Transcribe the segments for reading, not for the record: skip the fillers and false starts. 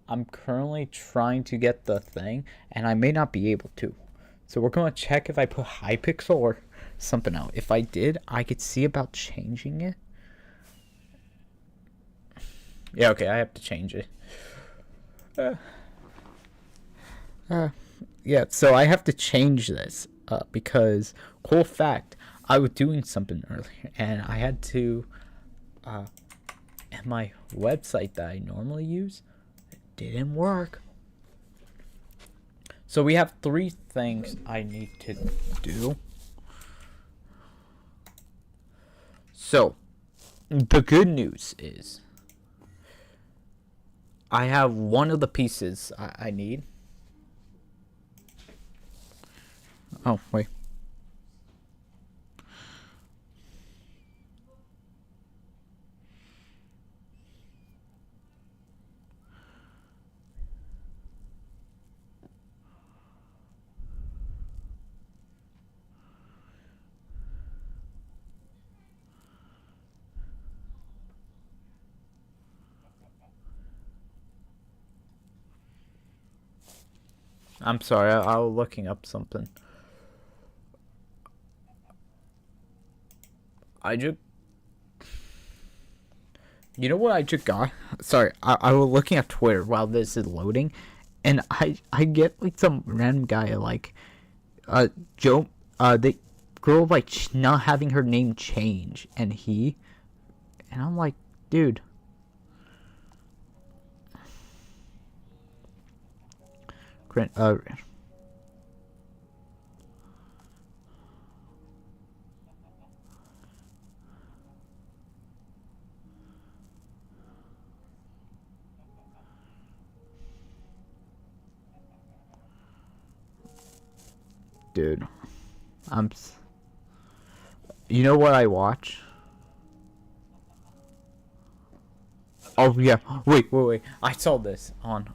I'm currently trying to get the thing, and I may not be able to. So we're going to check if I put hypixel or something out. If I did, I could see about changing it. Yeah, okay, I have to change it. Yeah, so I have to change this because, cool fact, I was doing something earlier, and I had to, and my website that I normally use, it didn't work. So we have 3 things I need to do. So, the good news is, I have one of the pieces I need. Oh, wait. I'm sorry, I was looking up something. I just... You know what I just got? Sorry, I was looking at Twitter while this is loading, and I get like some random guy like, Joe, the girl like not having her name change, and I'm like, dude. Dude, you know what I watch? Oh yeah, wait. I saw this on.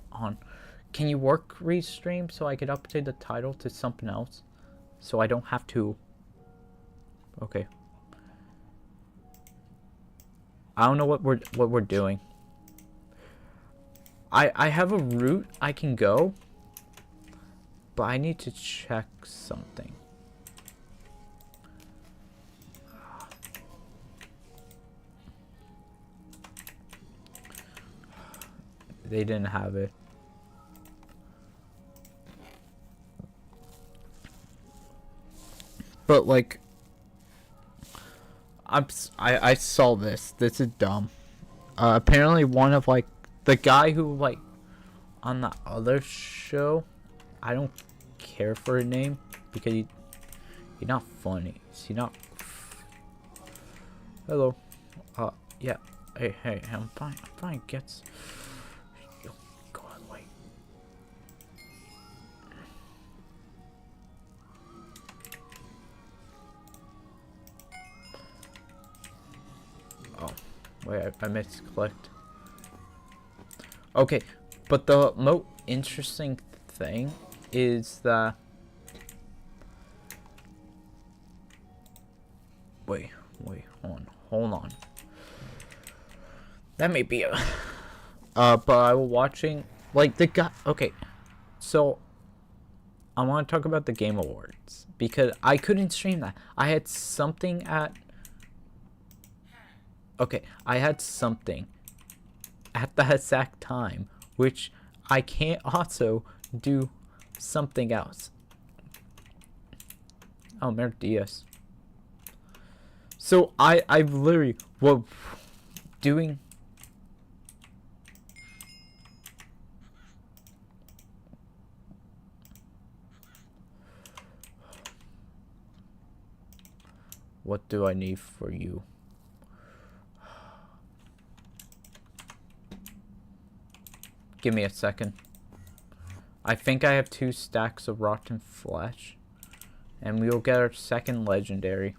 Can you work restream so I could update the title to something else, so I don't have to? Okay. I don't know what we're doing. I have a route I can go, but I need to check something. They didn't have it. But like, I saw this. This is dumb. Apparently one of like the guy who like on the other show, I don't care for his name because he's not funny. He's not. Hello. Yeah. Hey, I'm fine. Gets. Go on, wait. Oh, wait, I misclicked. Okay, but the most interesting thing is that... Wait, hold on. That may be a... but I was watching, like, the guy... Okay, so I want to talk about the Game Awards, because I couldn't stream that. I had something at... Okay, I had something at that exact time, which I can't also do something else. Oh, Mer Diaz. So I literally was doing... What do I need for you? Give me a second. I think I have 2 stacks of rotten flesh, and we will get our second legendary.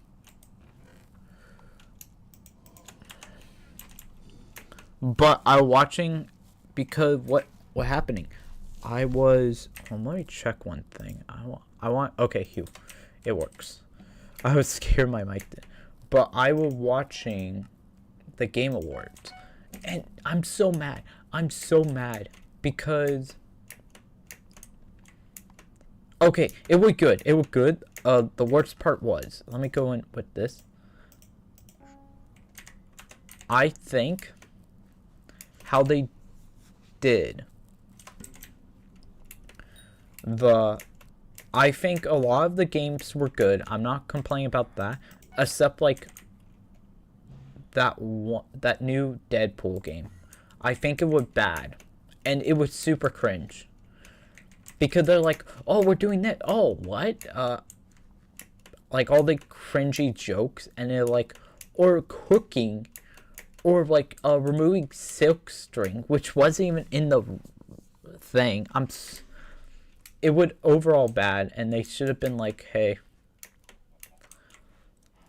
But I was watching because what happening? I was... let me check one thing. I want... Okay, Hugh. It works. I was scared my mic did. But I was watching the Game Awards, and I'm so mad. I'm so mad because okay, it was good. It was good. The worst part was, let me go in with this. I think how they did I think a lot of the games were good. I'm not complaining about that, except like that new Deadpool game. I think it was bad, and it was super cringe. Because they're like, oh, we're doing that. Oh, what? Like all the cringy jokes, and they're like, or cooking, or like removing silk string, which wasn't even in the thing. It would overall bad, and they should have been like, hey.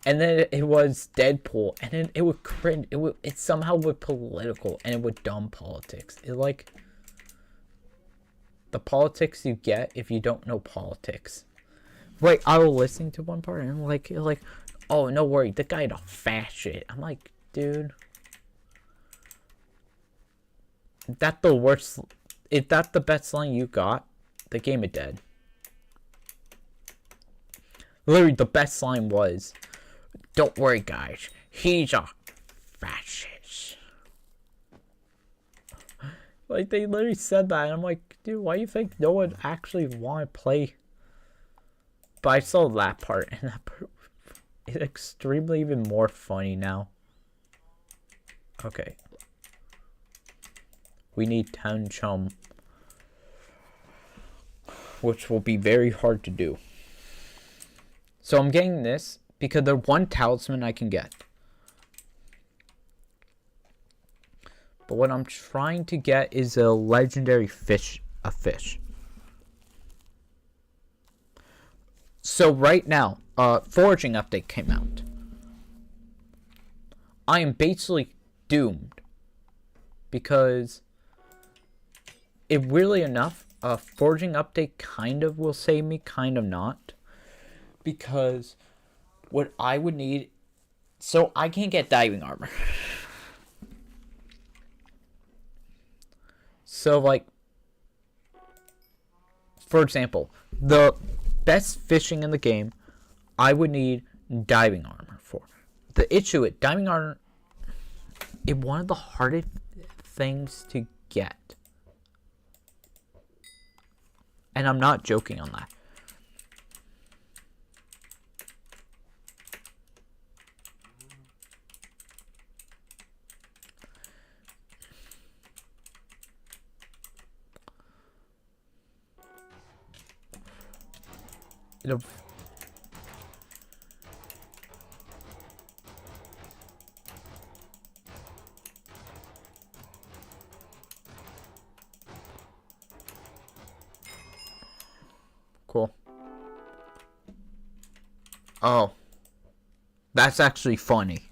And then it was Deadpool, and then it would cringe. It somehow was political, and it would dumb politics. It like the politics you get if you don't know politics. Right, I was listening to one part, and like, oh, no worry, the guy don't fast shit. I'm like, dude, is that the worst? Is that the best line you got? The game is dead. Literally, the best line was, don't worry, guys, he's a fascist. Like, they literally said that, and I'm like, dude, why do you think no one actually want to play? But I saw that part, and that part is extremely even more funny now. Okay. We need 10 chum, which will be very hard to do. So I'm getting this because there's one talisman I can get. But what I'm trying to get is a legendary fish. A fish. So right now, foraging update came out. I am basically doomed. Because it really enough, foraging update kind of will save me, kind of not. Because what I would need, so I can't get diving armor. So like, for example, the best fishing in the game, I would need diving armor for. The issue with diving armor, it's one of the hardest things to get. And I'm not joking on that. It'll... Cool. Oh. That's actually funny.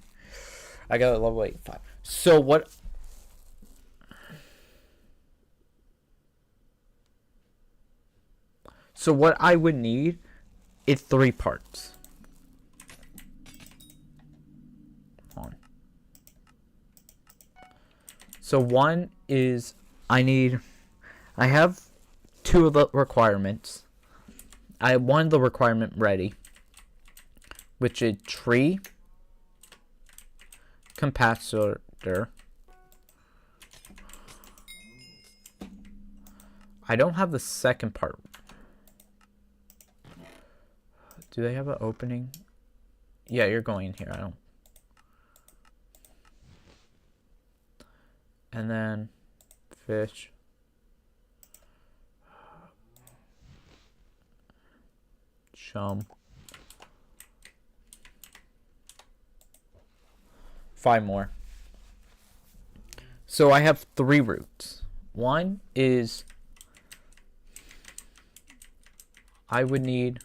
I got a level 85. So what... So what I would need is 3 parts. Hold on. So one is I have 2 of the requirements. I have 1 of the requirement ready, which is tree capacitor. I don't have the second part. Do they have an opening? Yeah, you're going in here. I don't. And then fish. Chum. 5 more. So I have 3 routes. One is I would need...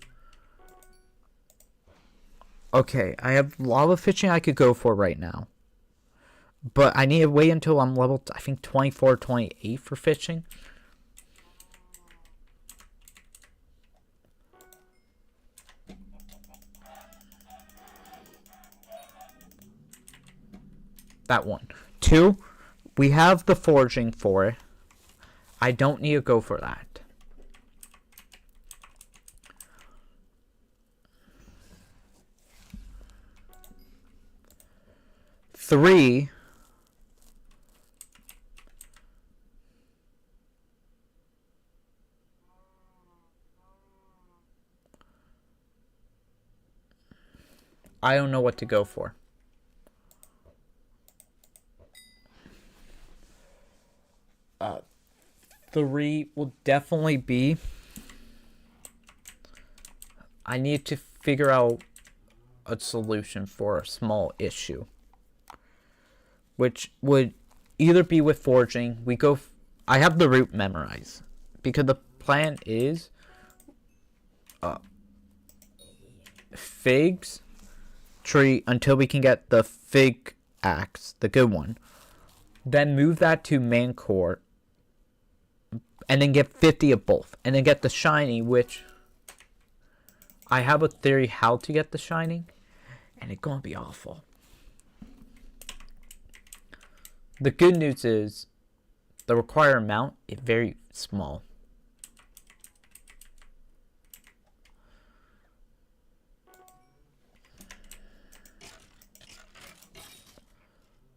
Okay, I have lava fishing I could go for right now. But I need to wait until I'm level, I think, 24, 28 for fishing. That one. 2, we have the foraging for it. I don't need to go for that. Three. I don't know what to go for. Three will definitely be. I need to figure out a solution for a small issue, which would either be with forging. I have the route memorized because the plan is figs tree until we can get the fig axe, the good one. Then move that to man core, and then get 50 of both, and then get the shiny, which I have a theory how to get the shining, and it's gonna be awful. The good news is the required amount is very small.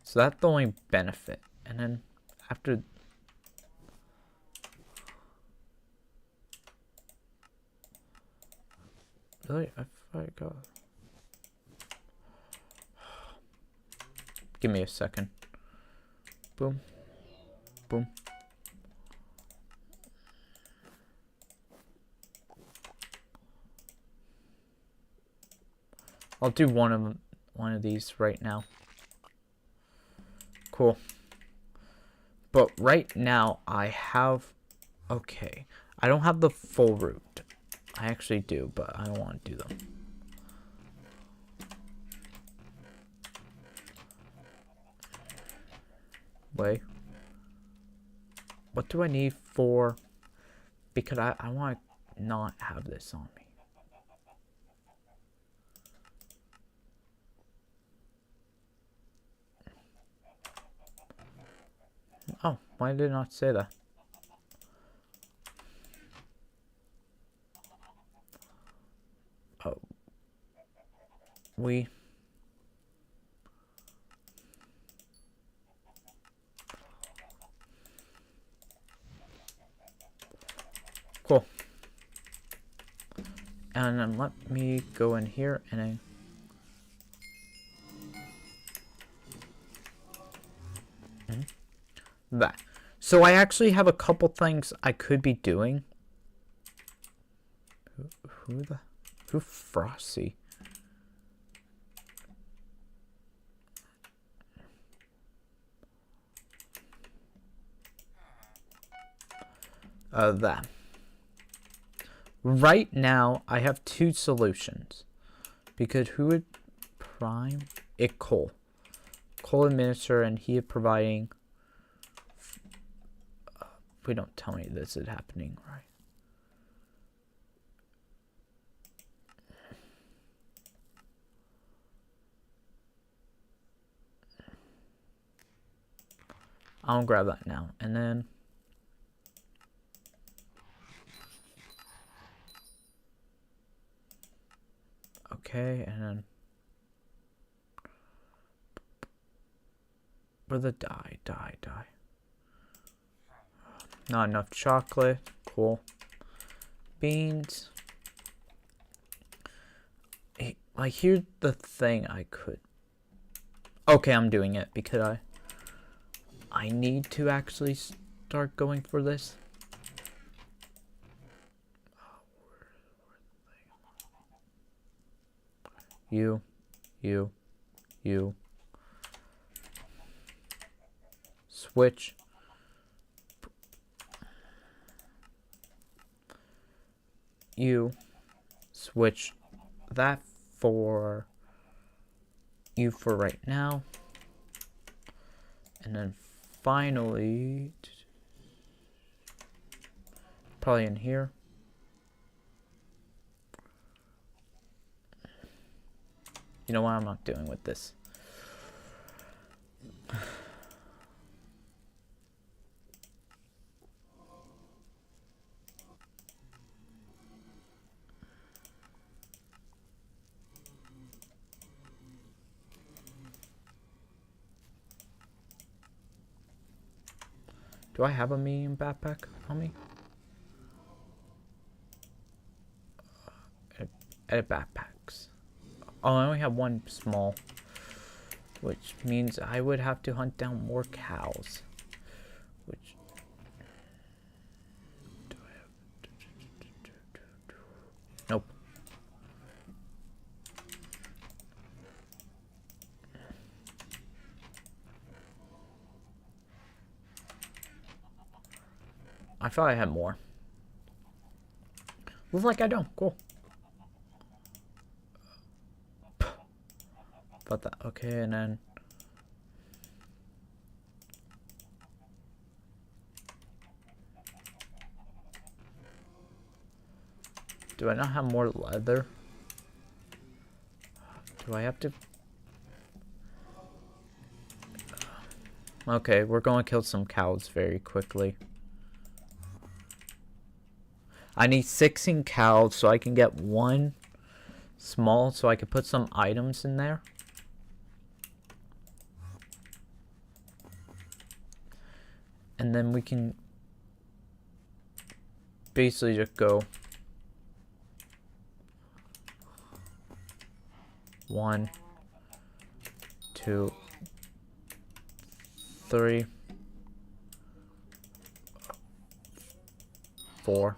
So that's the only benefit. And then after really, I forgot. Give me a second. Boom. Boom. I'll do one of these right now. Cool. But right now I have, okay, I don't have the full route. I actually do, but I don't want to do them. Wait. What do I need for, because I want to not have this on me. Oh, why did it not say that? Oh. Cool. And then let me go in here and that. So I actually have a couple things I could be doing. Who Frosty? That. Right now, I have two solutions. Because who would prime? Cole. Cole administer, and he is providing. We don't tell me this is happening, right? I'll grab that now, and then. Okay, and then. Where the die. Not enough chocolate. Cool. Beans. Hey, like, here's the thing I could. Okay, I'm doing it because I need to actually start going for this. You. Switch. You. Switch that for you for right now. And then finally, probably in here. You know what? I'm not doing with this. Do I have a medium backpack on me? Edit backpacks. Oh, I only have one small. Which means I would have to hunt down more cows. Which... do I have? Nope. I thought I had more. Looks like I don't. Cool. About that. Okay, and then... do I not have more leather? Do I have to... okay, we're going to kill some cows very quickly. I need 16 cows so I can get one small so I can put some items in there. And then we can basically just go 1, 2, 3, 4,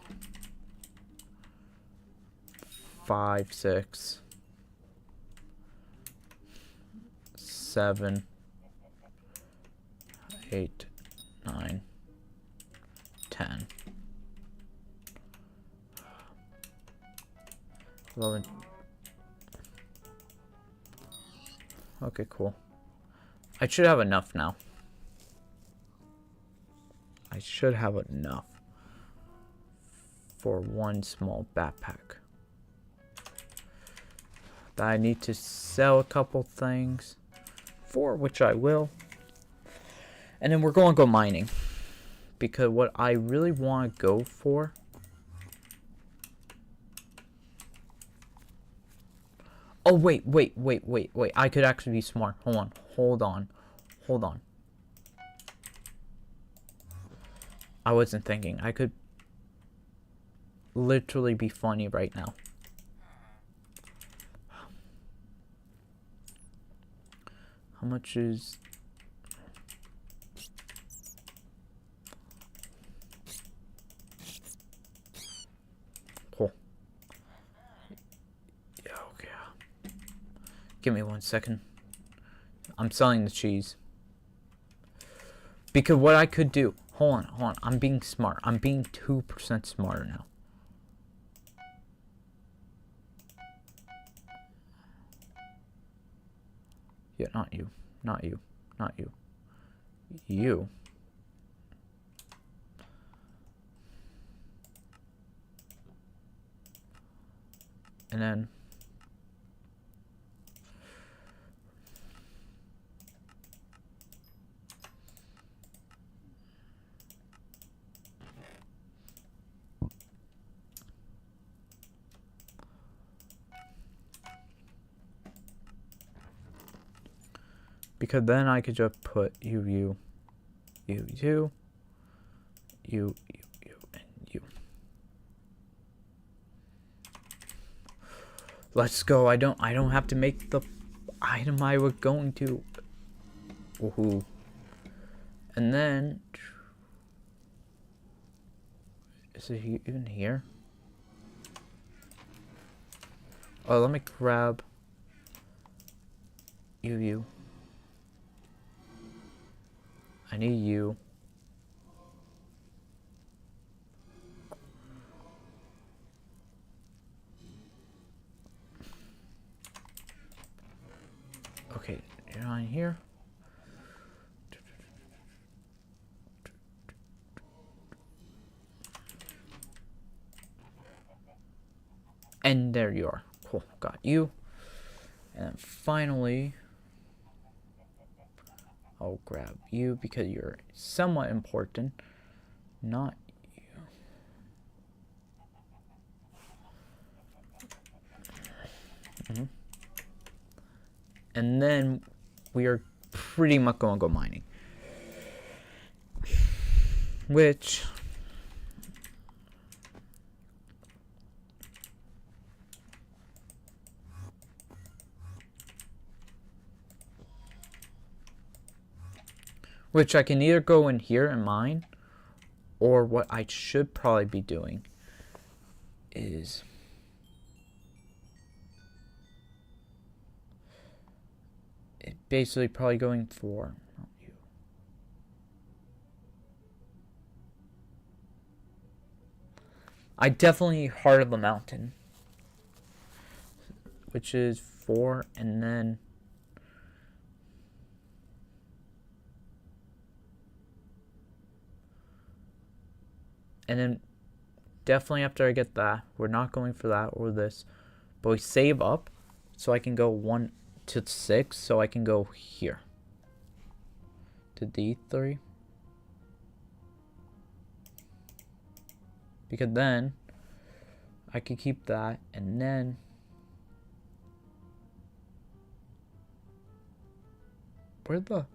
5, 6, 7, 8, 9, 10, 11. Okay, cool. I should have enough now. I should have enough for one small backpack. That I need to sell a couple things for, which I will. And then we're going to go mining. Because what I really want to go for... oh, wait. I could actually be smart. Hold on. I wasn't thinking. I could literally be funny right now. How much is... cool. Yeah, okay. Give me 1 second. I'm selling the cheese. Because what I could do... hold on. I'm being smart. I'm being 2% smarter now. Yeah, not you. You. And then... because then I could just put you, and you. Let's go. I don't have to make the item I was going to. Woohoo. And then... is it even here? Oh, let me grab you. I need you. Okay, you're on here. And there you are. Cool, got you. And then finally... I'll grab you because you're somewhat important. Not you. And then we are pretty much going to go mining. Which I can either go in here and mine, or what I should probably be doing is basically probably going for, not you. I definitely heart of the mountain, which is 4, and then definitely after I get that, we're not going for that or this, but we save up so I can go 1 to 6, so I can go here to D3, because then I could keep that, and then where the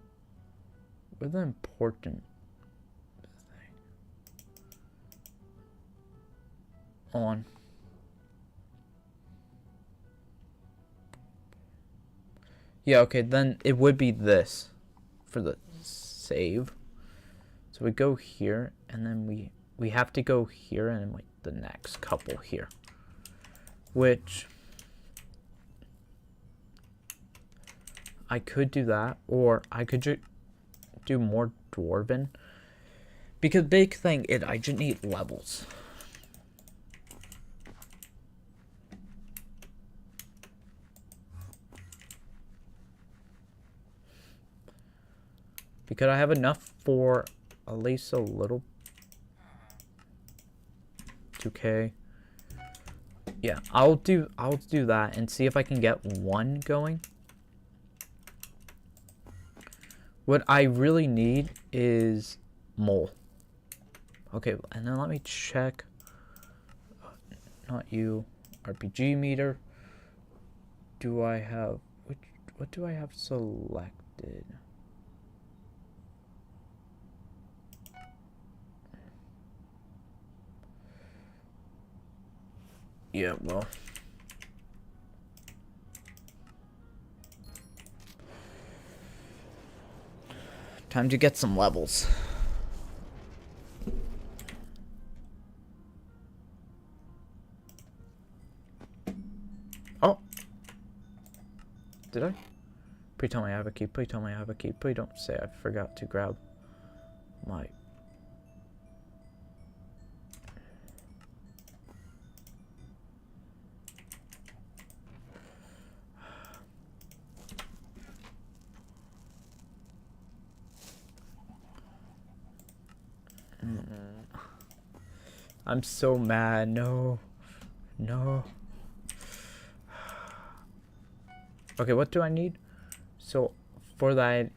important on. Yeah, okay, then it would be this for the save. So we go here, and then we have to go here, and then like the next couple here, which I could do that, or I could do more dwarven, because big thing is I just need levels. Because I have enough for at least a little 2K. Yeah, I'll do that and see if I can get 1 going. What I really need is mole. Okay, and then let me check. Not you. RPG meter. Do I have what do I have selected? Yeah, well. Time to get some levels. Oh. Did I? Please tell me I have a key. Please tell me I have a key. Please don't say I forgot to grab my... I'm so mad. No. No. Okay, what do I need? So, for that,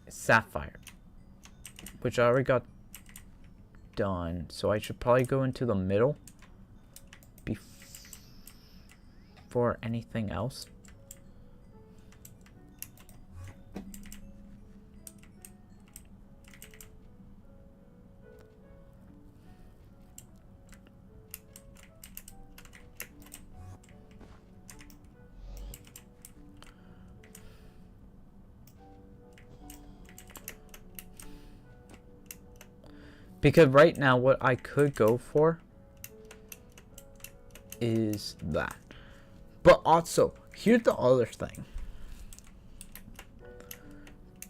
sapphire, which I already got done. So I should probably go into the middle before anything else. Because right now, what I could go for is that. But also, here's the other thing.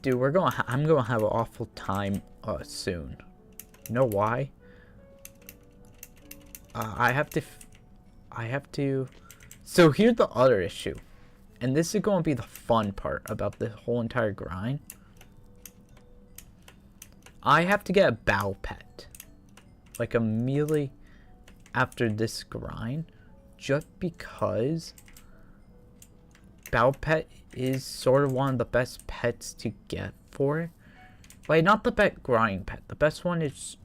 Dude, I'm gonna have an awful time soon. You know why? I have to. So here's the other issue, and this is gonna be the fun part about the whole entire grind. I have to get a battle pet, like immediately after this grind, just because battle pet is sort of one of the best pets to get for it. Like, not the best grind pet. The best one is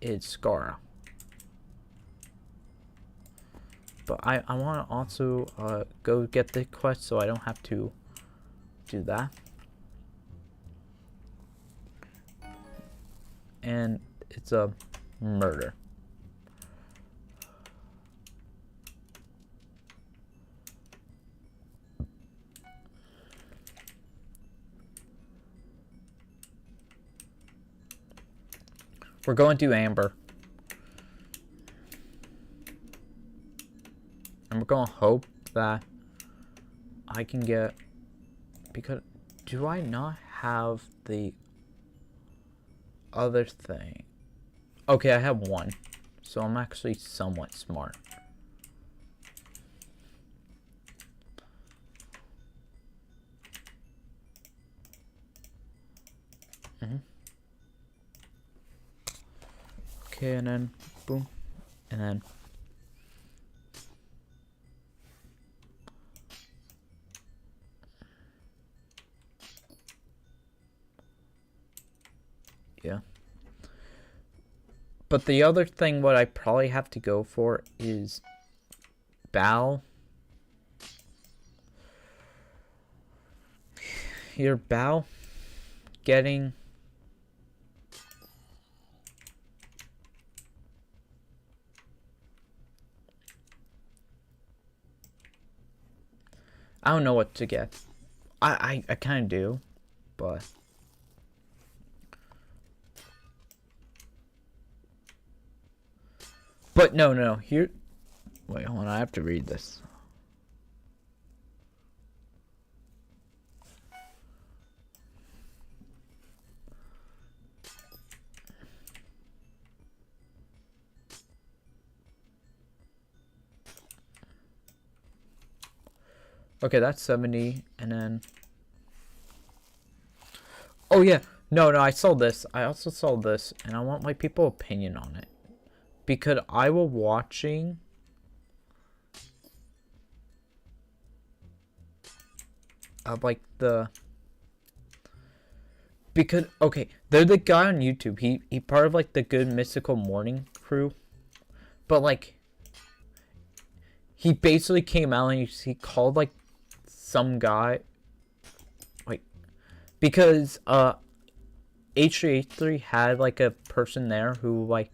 Scara. But I want to also go get the quest so I don't have to do that. and it's a murder. We're going to Amber. And we're going to hope that I can get... Because... Do I not have the other thing? Okay, I have one. So I'm actually somewhat smart. Okay, and then boom, and then yeah. But the other thing what I probably have to go for is bow. Your bow getting I don't know what to get. I kind of do, but no. Here, wait, hold on. I have to read this. Okay, that's 70, and then... Oh, yeah. No, I saw this. I also saw this, and I want my people's opinion on it. Because I was watching... like, the... Because, okay, they're the guy on YouTube. He part of, like, the Good Mystical Morning crew. But, like... He basically came out and he called, like, some guy, like, because H3H3 had like a person there who like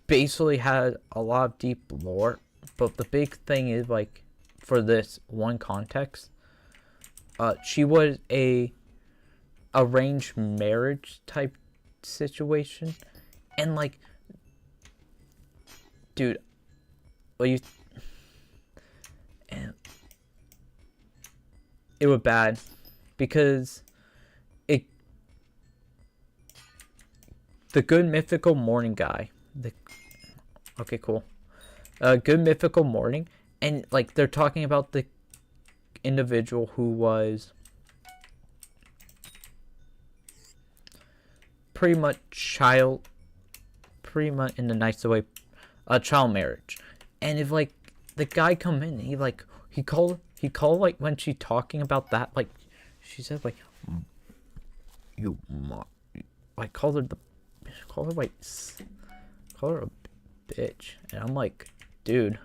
basically had a lot of deep lore, but the big thing is like for this one context, she was a arranged marriage type situation, and like, dude, well you. And it was bad because the Good Mythical Morning guy, okay, cool, Good Mythical Morning, and like they're talking about the individual who was pretty much in the nicest way, child marriage, and if like the guy come in, he called like when she talking about that, like she said like like call her a bitch, and I'm like, dude,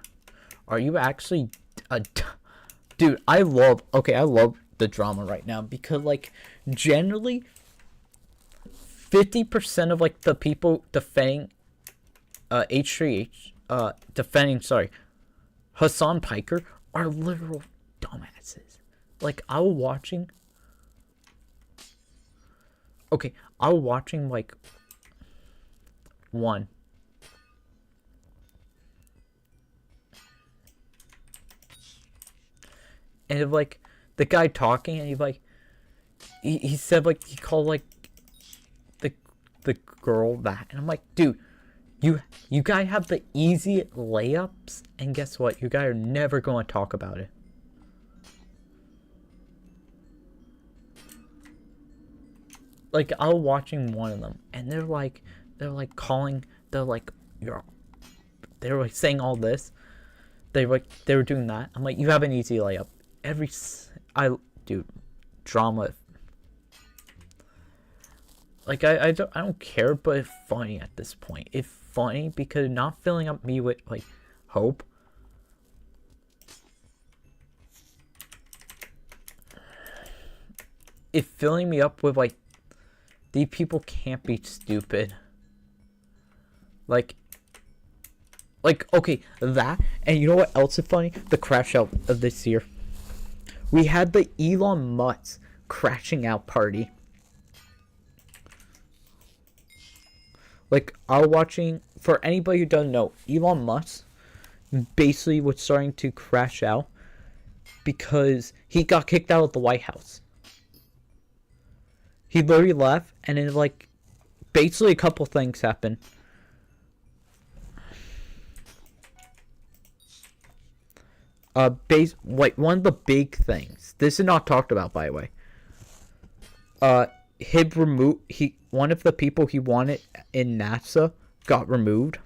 are you actually a dude? I love the drama right now because like generally 50% of like the people defending H3H defending Hassan Piker are literal dumbasses. Like I was watching like one. And if like the guy talking and he said like he called like the girl that, and I'm like, dude, you guys have the easy layups, and guess what? You guys are never going to talk about it. Like I was watching one of them, and they're like saying all this. They were doing that. I'm like, you have an easy layup. Dude, drama. Like I don't care, but it's funny at this point. It's funny because not filling up me with like hope. It's filling me up with like These people can't be stupid. Like, okay, that, and you know what else is funny? The crash out of this year. We had the Elon Musk crashing out party. Like, I was watching, for anybody who doesn't know, Elon Musk basically was starting to crash out because he got kicked out of the White House. He literally left, and then, like, basically a couple things happened. One of the big things. This is not talked about, by the way. One of the people he wanted in NASA got removed.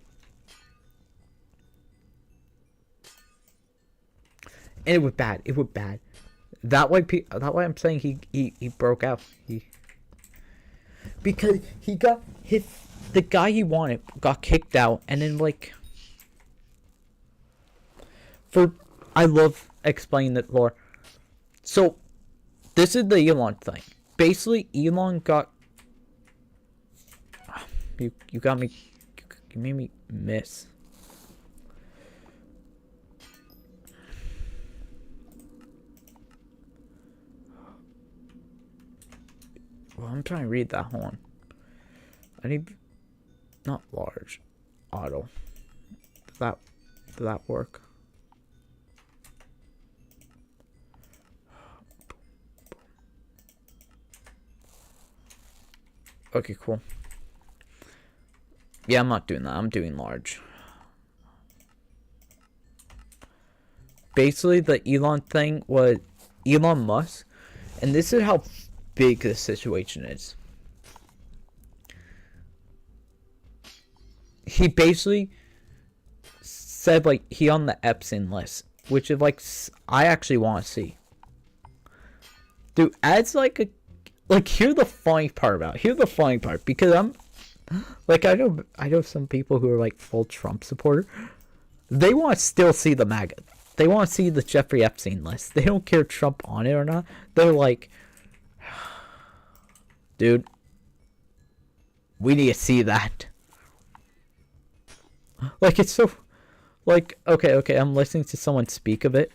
And it was bad. It was bad. That way I'm saying he broke out. Because he got hit. The guy he wanted got kicked out, and then like. I love explaining the lore. So, this is the Elon thing. Basically, Elon got. You got me. You made me miss. Well, I'm trying to read that. Hold on. I need. Not large. Auto. Did that work? Okay, cool. Yeah, I'm not doing that. I'm doing large. Basically, the Elon thing was Elon Musk. And this is how big the situation is. He basically said, like, he on the Epstein list. Which is, like, I actually want to see. Dude, adds, like, a... Like, here's the funny part about it. Here's the funny part. Because I'm... Like, I know some people who are, like, full Trump supporter. They want to still see the MAGA. They want to see the Jeffrey Epstein list. They don't care if Trump on it or not. They're like... Dude. We need to see that. Like, it's so... Like, okay, I'm listening to someone speak of it.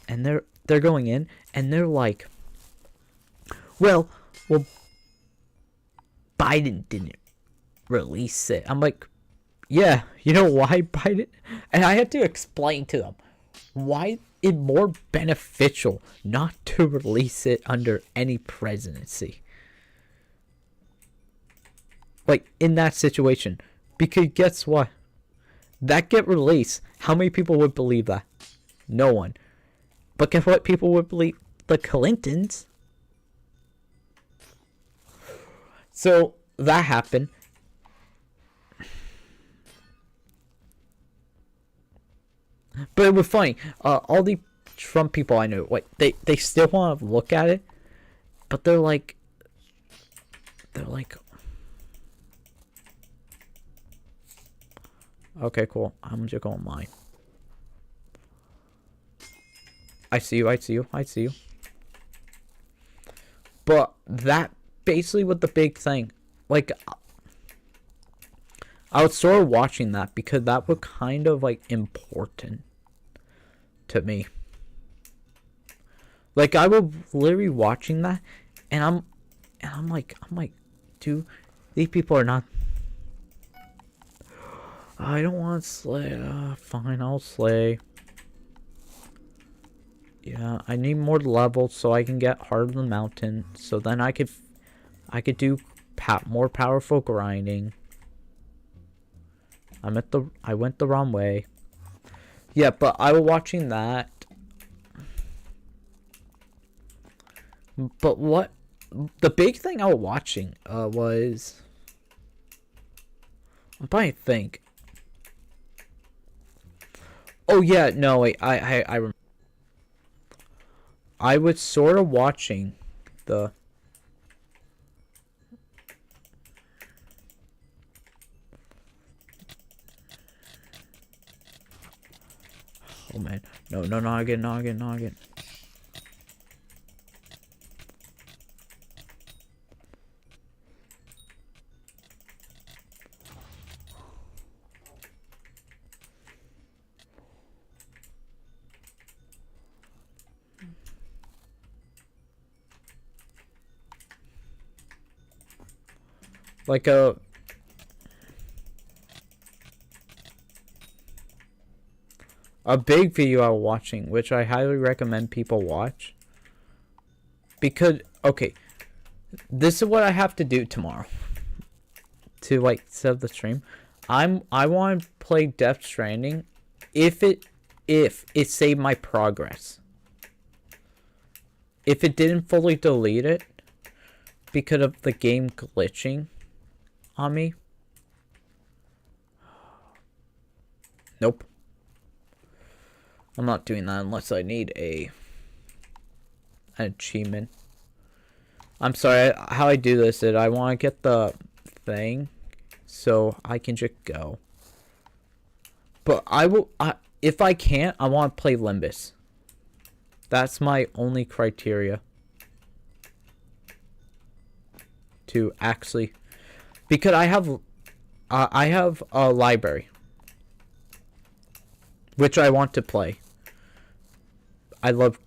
And they're going in. And they're like... Well, Biden didn't release it. I'm like, yeah, you know why Biden? And I had to explain to them why it's more beneficial not to release it under any presidency. Like, in that situation. Because guess what? That get released. How many people would believe that? No one. But guess what people would believe? The Clintons. So, that happened. But it was funny. All the Trump people I know, like, they still want to look at it. But they're like... Okay, cool. I'm just going mine. I see you. But that... Basically with the big thing, like, I was sort of watching that because that was kind of like important to me. Like, I was literally watching that, and I'm like, dude, these people are not. I don't want to slay. Fine, I'll slay. Yeah, I need more levels so I can get Heart of the Mountain, so then I could do more powerful grinding. I went the wrong way. Yeah, but I was watching that. But what the big thing I was watching was, I'm trying to think. Oh yeah, no wait, I remember. I was sort of watching the. Oh man, no, not again. like a big video I was watching, which I highly recommend people watch. Because, okay, this is what I have to do tomorrow to like set up the stream. I want to play Death Stranding if it saved my progress. If it didn't fully delete it because of the game glitching on me. Nope. I'm not doing that unless I need an achievement. I'm sorry, how I do this is I want to get the thing so I can just go. But if I can't, I want to play Limbus. That's my only criteria to actually, because I have a library which I want to play. I love,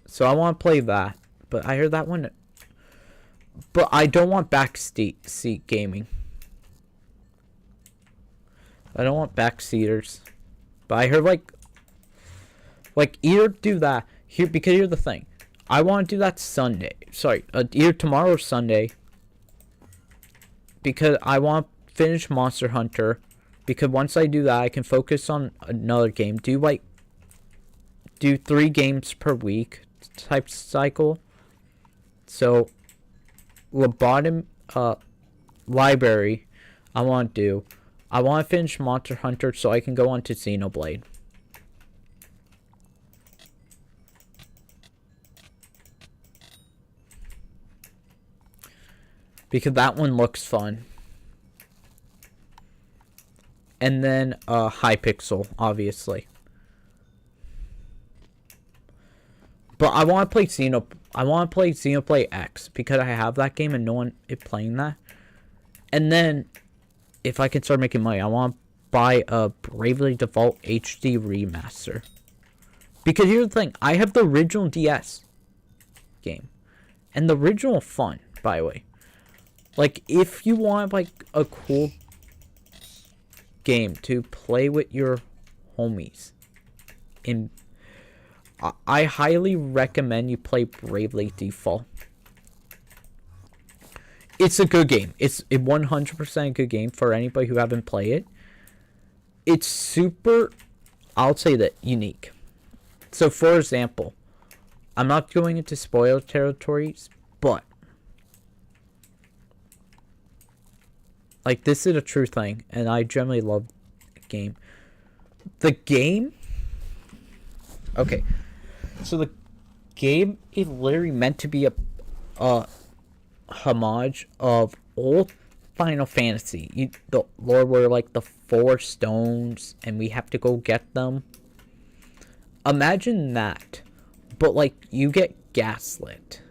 so I want to play that, but I heard that one. But I don't want backseat gaming. I don't want backseaters. But I heard like either do that here, because here's the thing. I want to do that Sunday. Sorry, either tomorrow or Sunday. Because I want to finish Monster Hunter. Because once I do that, I can focus on another game. Do 3 games per week type cycle. So, library, I want to finish Monster Hunter so I can go on to Xenoblade. Because that one looks fun. And then Hypixel, obviously. But I want to play Xenoblade X because I have that game and no one is playing that. And then if I can start making money, I want to buy a Bravely Default HD remaster. Because here's the thing, I have the original DS game. And the original fun, by the way. Like, if you want, like, a cool game to play with your homies, I highly recommend you play Bravely Default. It's a good game. It's a 100% good game for anybody who haven't played it. It's super, I'll say that, unique. So, for example, I'm not going into spoiler territories, but like, this is a true thing, and I generally love the game. The game, okay, so the game is literally meant to be a homage of old Final Fantasy. The lore were like the 4 stones, and we have to go get them. Imagine that, but like you get gaslit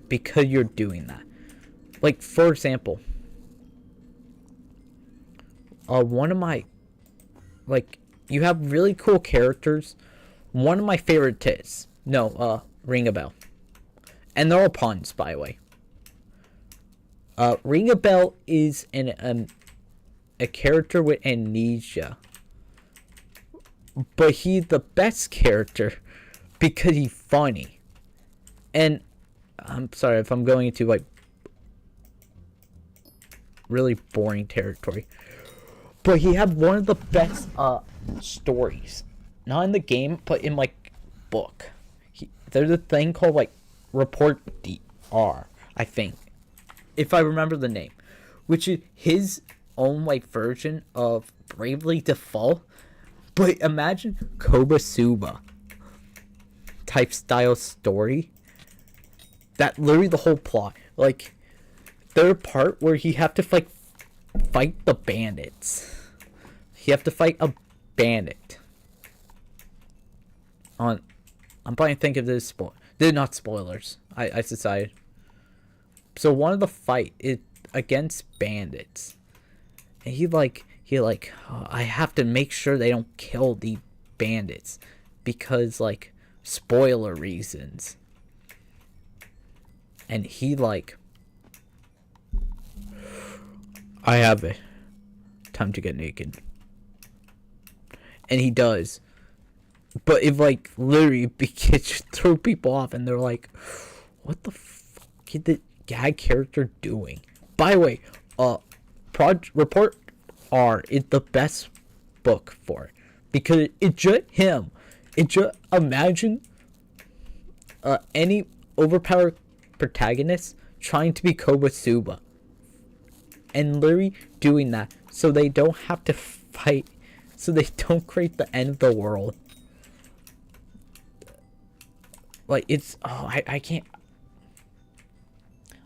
because you're doing that. Like, for example, one of my, like, you have really cool characters. One of my favorite is, Ring a Bell. And they're all puns, by the way. Ring a Bell is a character with amnesia. But he's the best character because he's funny. And I'm sorry if I'm going into, like, really boring territory. But he had one of the best stories. Not in the game, but in, like, book. There's a thing called, like, Report DR, I think. If I remember the name. Which is his own, like, version of Bravely Default. But imagine Konosuba type style story. That literally the whole plot. Like, there's a part where you have to fight the bandits. You have to fight a bandit. I'm trying to think of this they're not spoilers. I decided. So one of the fight is against bandits. And he I have to make sure they don't kill the bandits. Because, like, spoiler reasons. and he like, I have it. Time to get naked. And he does. But it like literally begins to throw people off, and they're like, what the fuck is the gag character doing? By the way, Report R is the best book for it. Because it's just him. It just, imagine any overpowered protagonist trying to be Konosuba. And literally doing that so they don't have to fight. So they don't create the end of the world. Like, it's... Oh, I can't...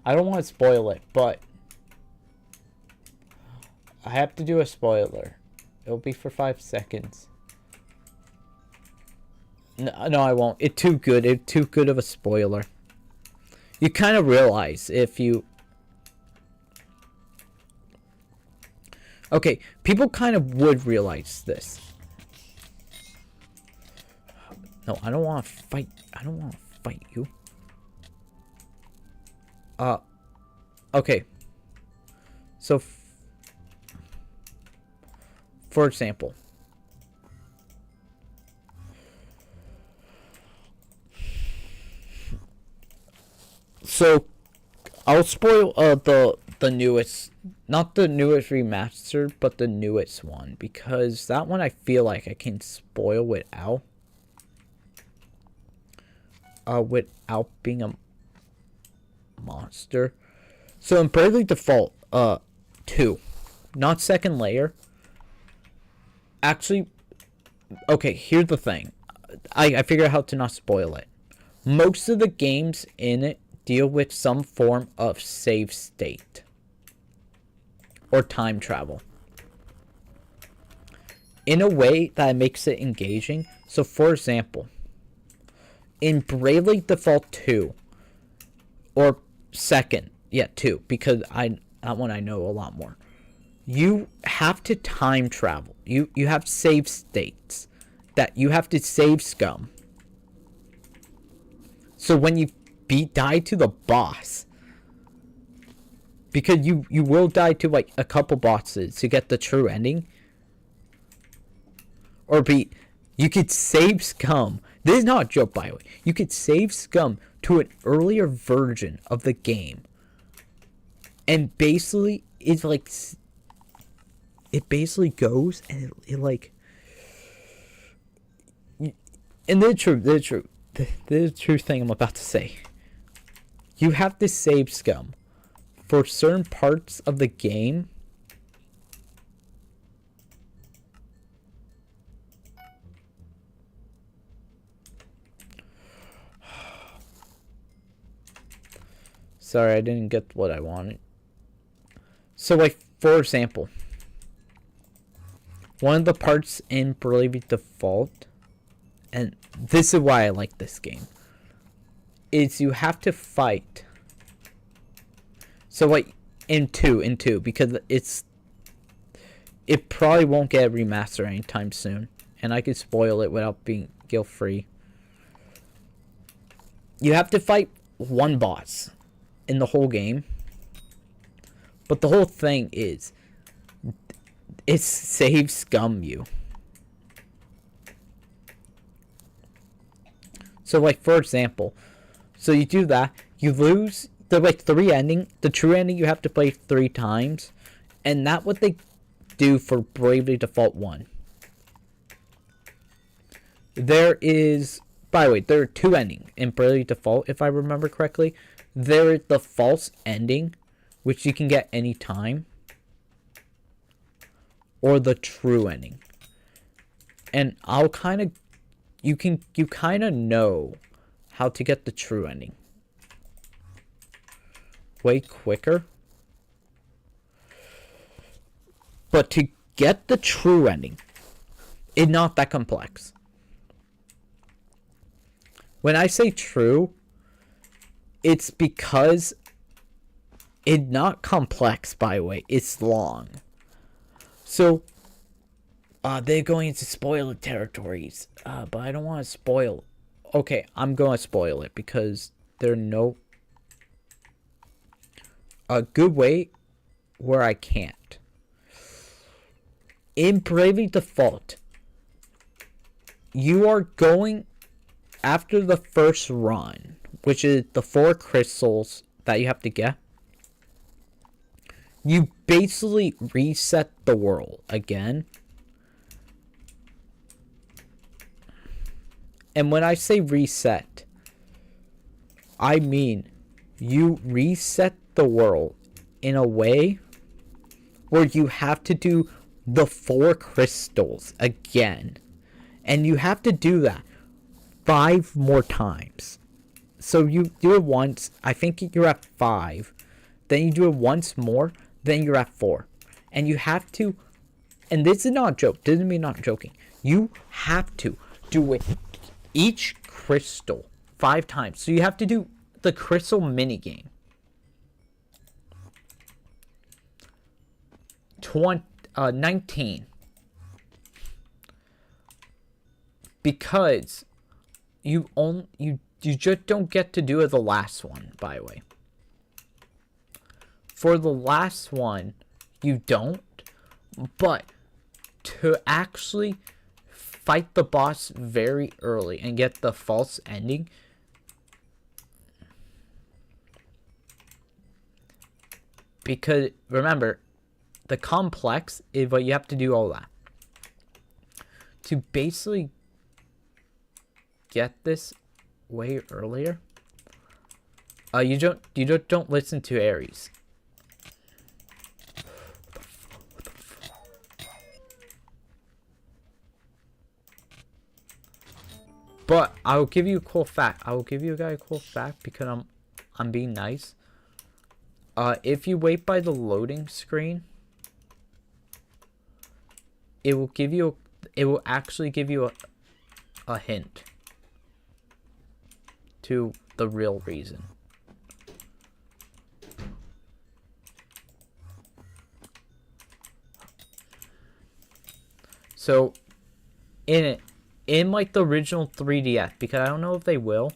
I don't want to spoil it, but... I have to do a spoiler. It'll be for 5 seconds. No, I won't. It's too good. It's too good of a spoiler. You kind of realize if you... Okay, people kind of would realize this. No, I don't want to fight. I don't want to fight you. Okay. So, for example. So, I'll spoil the newest, not the newest remastered, but the newest one, because that one I feel like I can spoil without being a monster. So in Bravely Default 2, not second layer. Actually, okay, here's the thing. I figured out how to not spoil it. Most of the games in it deal with some form of save state or time travel in a way that makes it engaging. So for example, in Bravely Default 2, or second, 2, because that one I know a lot more. You have to time travel. You have save states that you have to save scum. So when you die to the boss, because you will die to like a couple bosses to get the true ending, or you could save scum. This is not a joke, by the way. You could save scum to an earlier version of the game, and basically it's like, it basically goes and it like, and the true thing I'm about to say. You have to save scum for certain parts of the game. Sorry, I didn't get what I wanted. So, like, for example, one of the parts in Bravely Default, and this is why I like this game, is you have to fight. So, like, in two, because it probably won't get a remaster anytime soon, and I could spoil it without being guilt-free. You have to fight one boss in the whole game, but the whole thing is it saves scum you. So like, for example, so you do that, you lose the like the true ending you have to play 3 times, and that's what they do for Bravely Default 1. There is, by the way, there are 2 endings in Bravely Default, if I remember correctly. There is the false ending, which you can get any time, or the true ending. And I'll kind of, you kind of know how to get the true ending way quicker. But to get the true ending, it's not that complex. When I say true, it's because it's not complex, by the way. It's long. So, they're going into spoiler territories. But I don't want to spoil. Okay, I'm going to spoil it because there are no... a good way where I can't. In Bravely Default, you are going after the first run, which is the 4 crystals that you have to get. You basically reset the world again. And when I say reset, I mean you reset the world in a way where you have to do the 4 crystals again. And you have to do that 5 more times. So you do it once, I think you're at 5. Then you do it once more, then you're at 4. And you have to, and this is not a joke, this is me not joking. You have to do it each crystal 5 times. So you have to do the crystal minigame 19. Because you just don't get to do it the last one, by the way. For the last one, you don't. But to actually fight the boss very early and get the false ending, because remember, the complex is what you have to do all that to basically get this way earlier. You don't listen to Ares. But I will give you a cool fact. I will give you a guy a cool fact because I'm being nice. If you wait by the loading screen, it will actually give you a hint to the real reason. So in like the original 3DS, because I don't know if they will,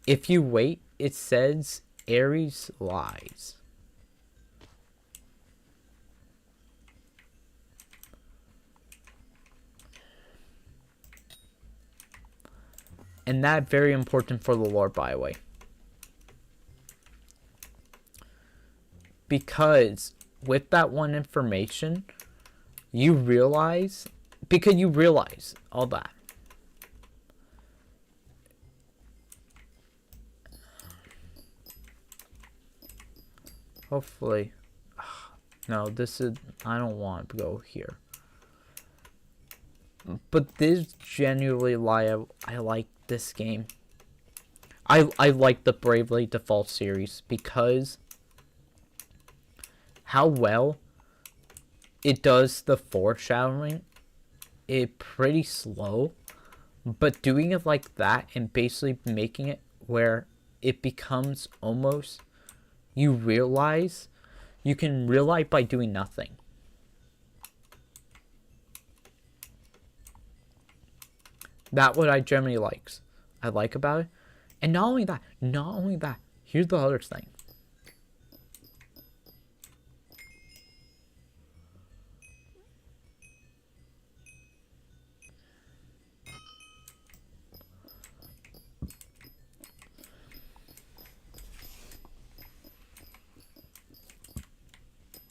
if you wait, it says Ares lies. And that's very important for the lore, by the way. Because with that one information, you realize, because you realize all that. Hopefully. No, this is, I don't want to go here. But this genuinely why I like this game. I like the Bravely Default series because how well it does the foreshadowing. It pretty slow, but doing it like that and basically making it where it becomes almost, you realize, you can realize by doing nothing. That's what I generally like about it. And not only that, here's the other thing.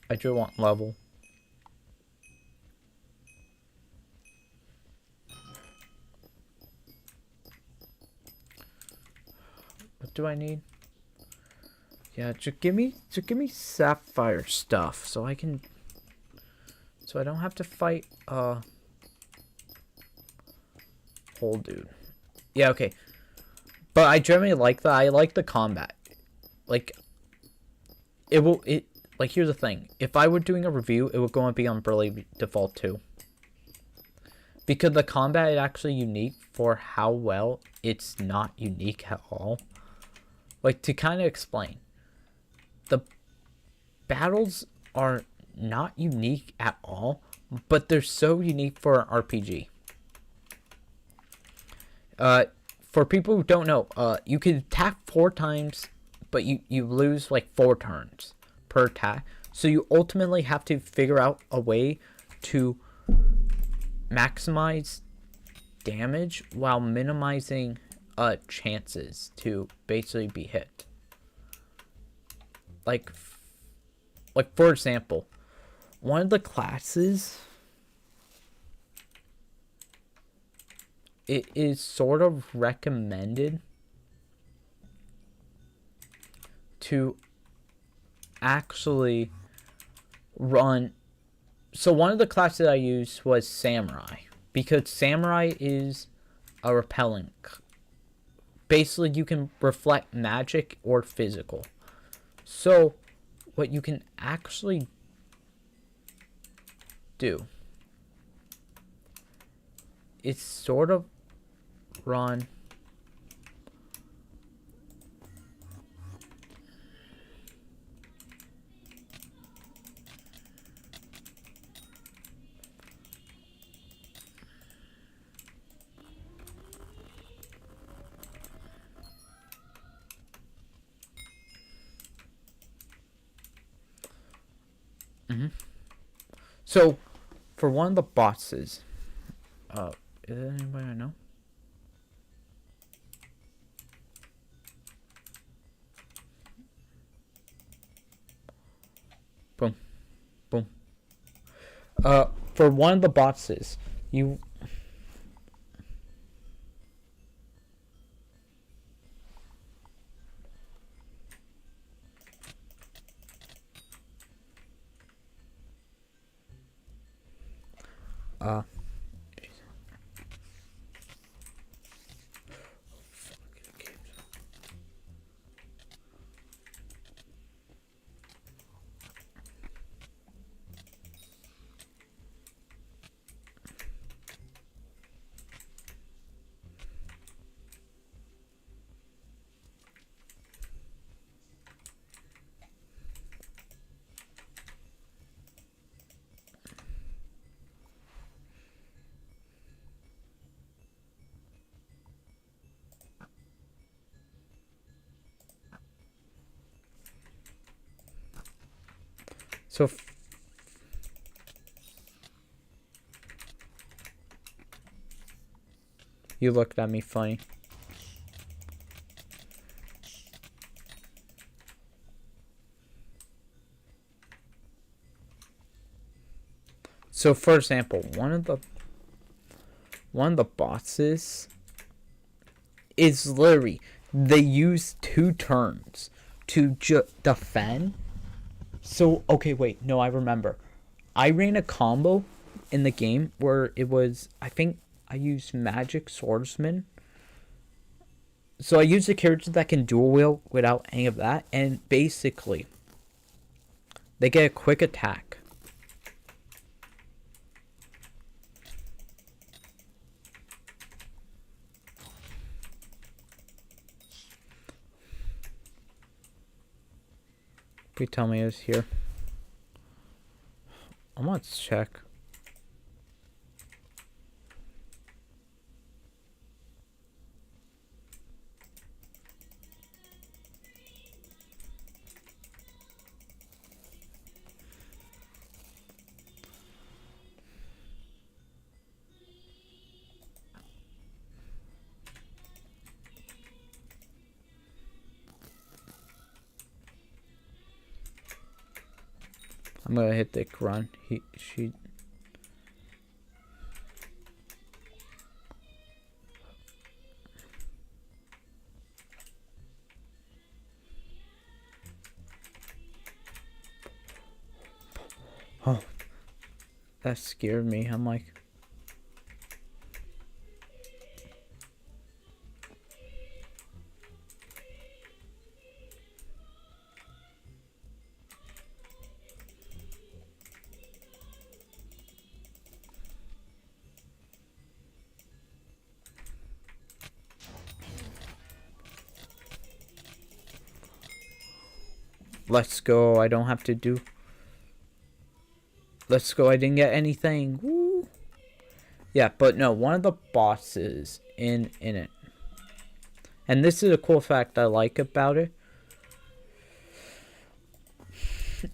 I just want level. What do I need? Yeah, just give me sapphire stuff so I can, so I don't have to fight whole dude. Yeah, okay. But I generally like that. I like the combat. Like like, here's the thing. If I were doing a review, it would go and be on Bravely Default 2. Because the combat is actually unique for how well it's not unique at all. Like, to kind of explain. The battles are not unique at all, but they're so unique for an RPG. For people who don't know, you can attack 4 times but you lose like 4 turns per attack. So you ultimately have to figure out a way to maximize damage while minimizing chances to basically be hit. Like for example, one of the classes, it is sort of recommended to actually run. So one of the classes I used was Samurai, because Samurai is a repelling. Basically, you can reflect magic or physical. So what you can actually do is sort of run So, for one of the bosses, is there anybody I know? Boom. Boom. For one of the bosses, you... So, you looked at me funny. So, for example, one of the bosses is literally, they use 2 turns to defend. So, okay, wait, no, I remember. I ran a combo in the game where it was, I think I used Magic Swordsman. So I used a character that can dual wield without any of that, and basically, they get a quick attack. Please tell me it's here. I want to check. I'm gonna hit the run. She. Oh, that scared me. I'm like. Let's go. I don't have to do. Let's go. I didn't get anything. Woo. Yeah, but no, one of the bosses in it. And this is a cool fact I like about it.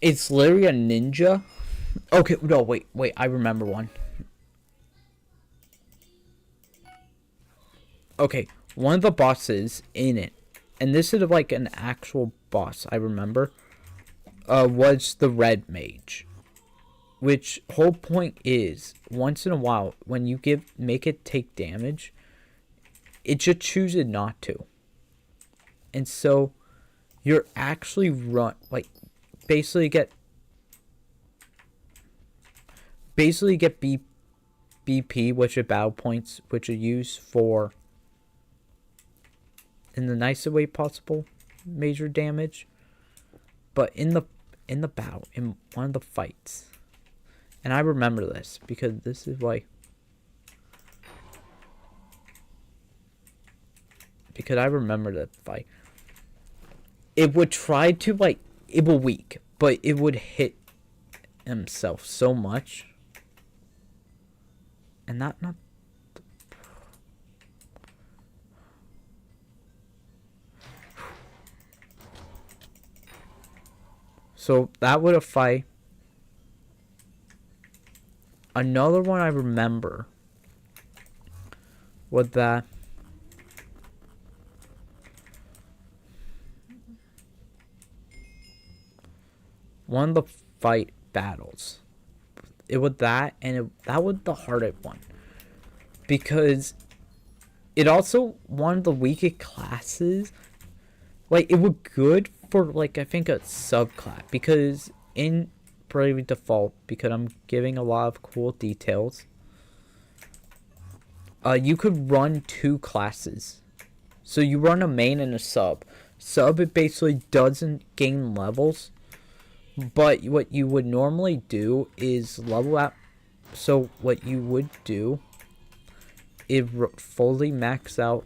It's literally a ninja. Okay, no, wait, I remember one. Okay, one of the bosses in it, and this is like an actual boss, I remember, was the red mage. Which whole point is, once in a while, when you make it take damage, it just chooses not to. And so, you're actually basically get BP, which are battle points, which are used for, in the nicest way possible, major damage. But in the battle, in one of the fights, and I remember this because this is why. Because I remember that fight. It would try to it will weak, but it would hit himself so much. And not so that would have fight. Another one I remember was that one of the fight battles. It was that, and that was the hardest one. Because it also one of the weakest classes. It was good for, I think a subclass. Because in Bravely Default, because I'm giving a lot of cool details, you could run two classes. So you run a main and a sub. Sub, it basically doesn't gain levels. But what you would normally do is level up. So what you would do is fully max out.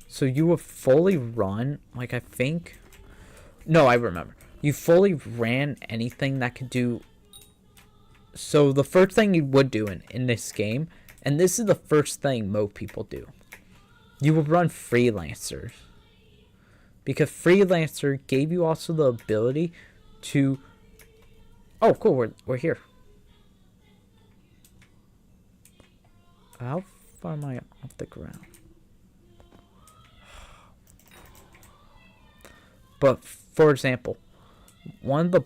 So you would fully run, I think. No, I remember. You fully ran anything that could do. So the first thing you would do in this game, and this is the first thing most people do, you would run Freelancer. Because Freelancer gave you also the ability to... Oh, cool, we're here. How far am I off the ground? But, for example, one of the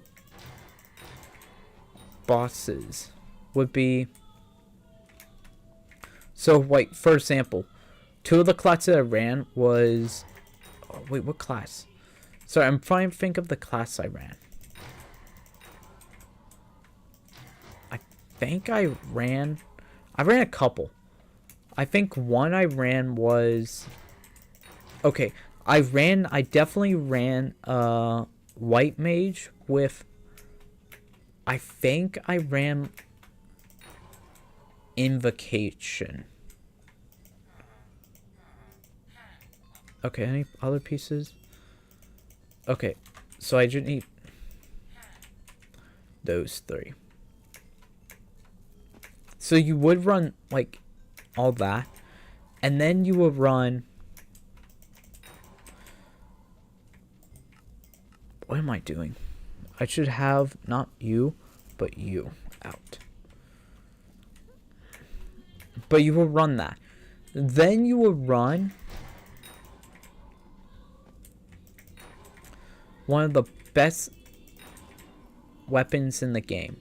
bosses would be... So, for example, two of the classes I ran was... Oh, wait, what class? Sorry, I'm trying to think of the class I ran. I think I ran a couple. I think one I ran was... Okay, I definitely ran White Mage with... I think I ran Invocation. Okay, any other pieces? Okay, so I just need those three. So you would run, all that. And then you would run... What am I doing? I should have not you, but you out. But you will run that. Then you will run one of the best weapons in the game.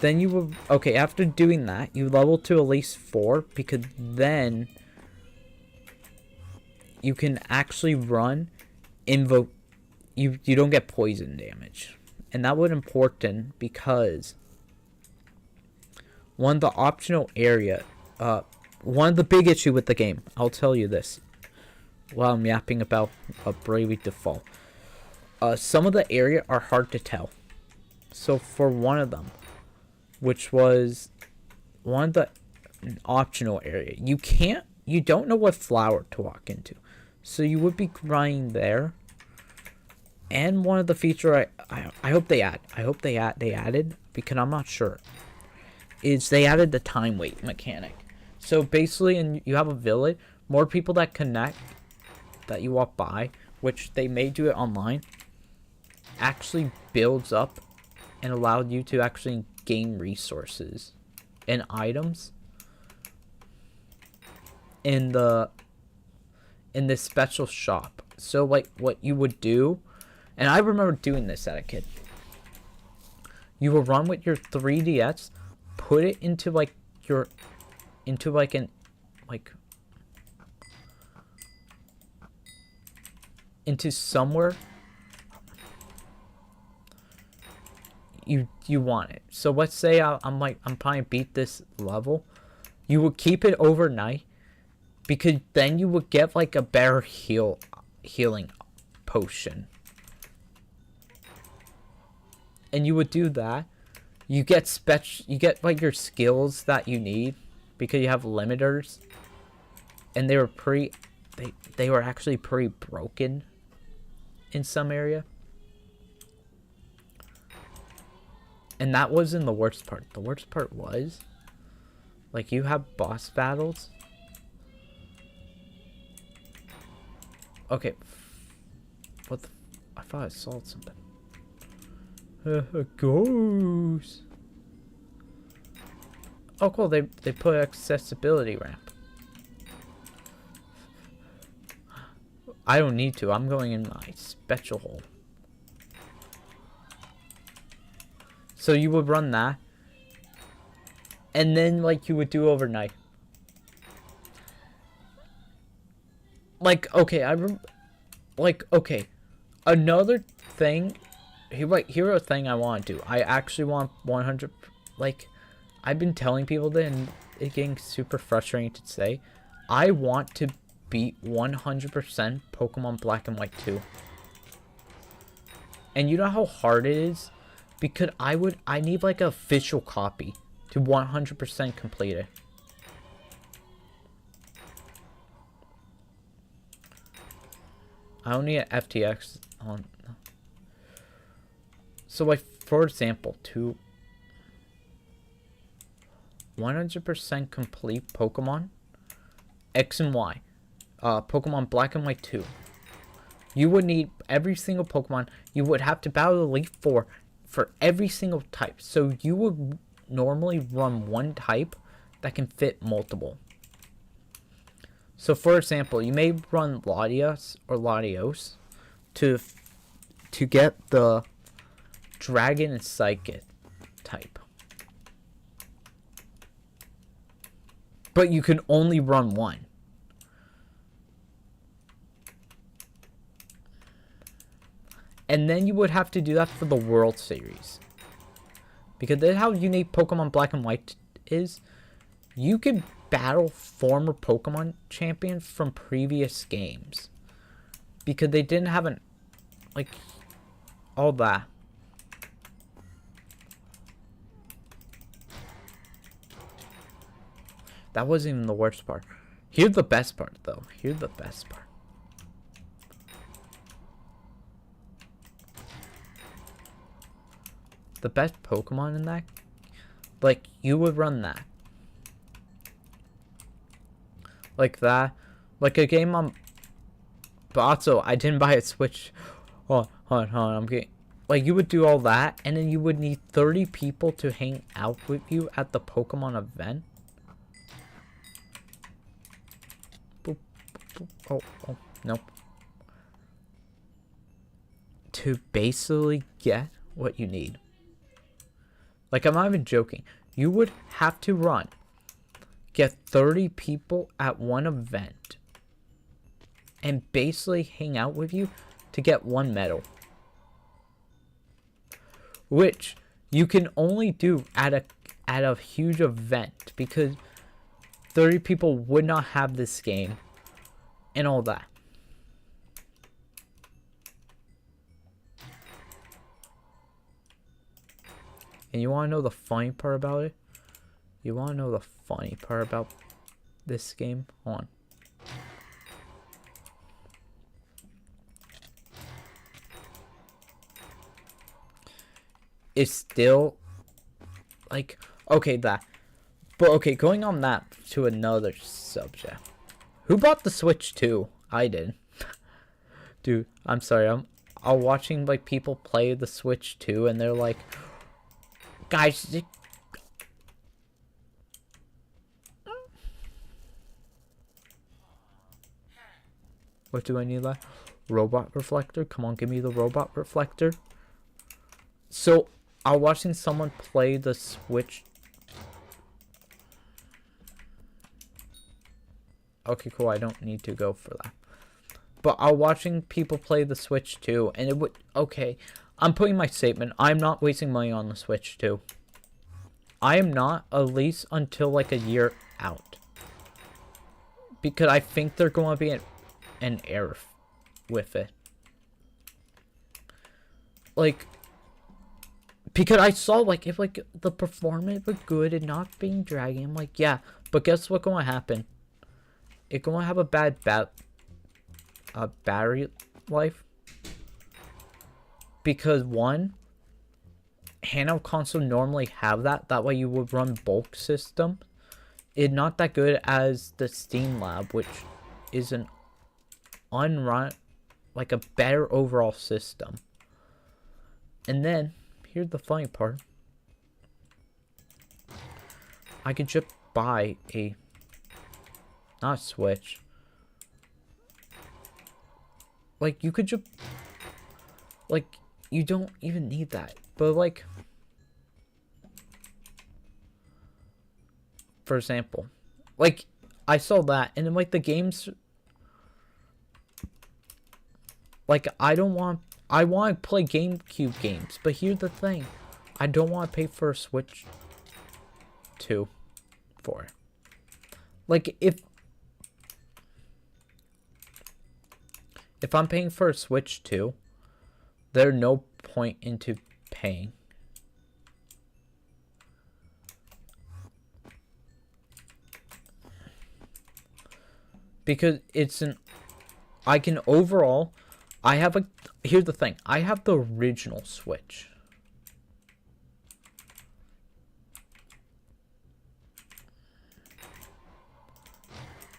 Then you will... Okay, after doing that, you level to at least 4, because then you can actually run invoke... You don't get poison damage. And that was important because one of the optional area... one of the big issue with the game, I'll tell you this while I'm yapping about Bravely Default. Some of the area are hard to tell. So for one of them, which was one of the optional area, you don't know what flower to walk into. So you would be crying there. And one of the feature I hope they added, because I'm not sure, is they added the time wait mechanic. So basically, you have a village, more people that connect, that you walk by, which they may do it online, actually builds up and allowed you to actually gain resources and items in this special shop. So like what you would do, and I remember doing this as a kid, you would run with your 3DS, put it into like your into somewhere you want it. So let's say I'm trying to beat this level. You would keep it overnight, because then you would get like a better healing potion. And you would do that. You get like your skills that you need, because you have limiters. And they were actually pretty broken in some area. And that wasn't the worst part. The worst part was, like, you have boss battles. Okay. What the... I thought I saw something. A ghost. Oh, cool. They put an accessibility ramp. I don't need to. I'm going in my special hole. So you would run that. And then, like, you would do overnight. Like, okay, okay. Another thing. Here a thing I want to do. I actually want 100... Like, I've been telling people that, and it's getting super frustrating to say. I want to beat 100% Pokemon Black and White 2. And you know how hard it is? Because I need like an official copy to 100% complete it. I don't need an FTX on. So like, for example, to 100% complete Pokemon X and Y, Pokemon Black and White 2, you would need every single Pokemon. You would have to battle the Elite Four for every single type. So you would normally run one type that can fit multiple. So for example, you may run Latios or Latios to get the Dragon and Psychic type. But you can only run one. And then you would have to do that for the World Series. Because that's how unique Pokemon Black and White is. You can battle former Pokemon champions from previous games. Because they didn't have all that. That wasn't even the worst part. Here's the best part, though. Here's the best part. The best Pokemon in that, like, you would run that. Like that. Like a game on... But also, I didn't buy a Switch. Hold on. I'm getting... Like, you would do all that, and then you would need 30 people to hang out with you at the Pokemon event. Boop, boop, boop. Oh, nope. To basically get what you need. Like, I'm not even joking. You would have to get 30 people at one event and basically hang out with you to get one medal. Which you can only do at a huge event, because 30 people would not have this game and all that. And you want to know the funny part about it? You want to know the funny part about this game? Hold on. It's still, like, okay, that. But okay, going on that to another subject. Who bought the Switch 2? I did. Dude, I'm sorry. I'm watching like people play the Switch 2 and they're like, guys, what do I need left? Robot reflector? Come on, give me the robot reflector. So, I'm watching someone play the Switch. Okay, cool. I don't need to go for that. But I'm watching people play the Switch 2, and it would... Okay, I'm putting my statement. I'm not wasting money on the Switch 2. I am not, at least until like a year out. Because I think they're going to be an error with it. Like... Because I saw, like, if, like, the performance was good and not being draggy, I'm like, yeah. But guess what's going to happen? It's going to have a bad battery life. Because, one, handheld console normally have that. That way you would run bulk system. It's not that good as the Steam Lab, which is an unrun, like, a better overall system. And then... Here's the funny part. I could just buy a... Not a Switch. Like, you could just... Like, you don't even need that. But, like... For example. Like, I saw that. And then, like, the games... Like, I want to play GameCube games, but here's the thing. I don't want to pay for a Switch 2 for it. Like, if I'm paying for a Switch 2, there's no point into paying. Because it's an... I can overall... I have a... Here's the thing. I have the original Switch.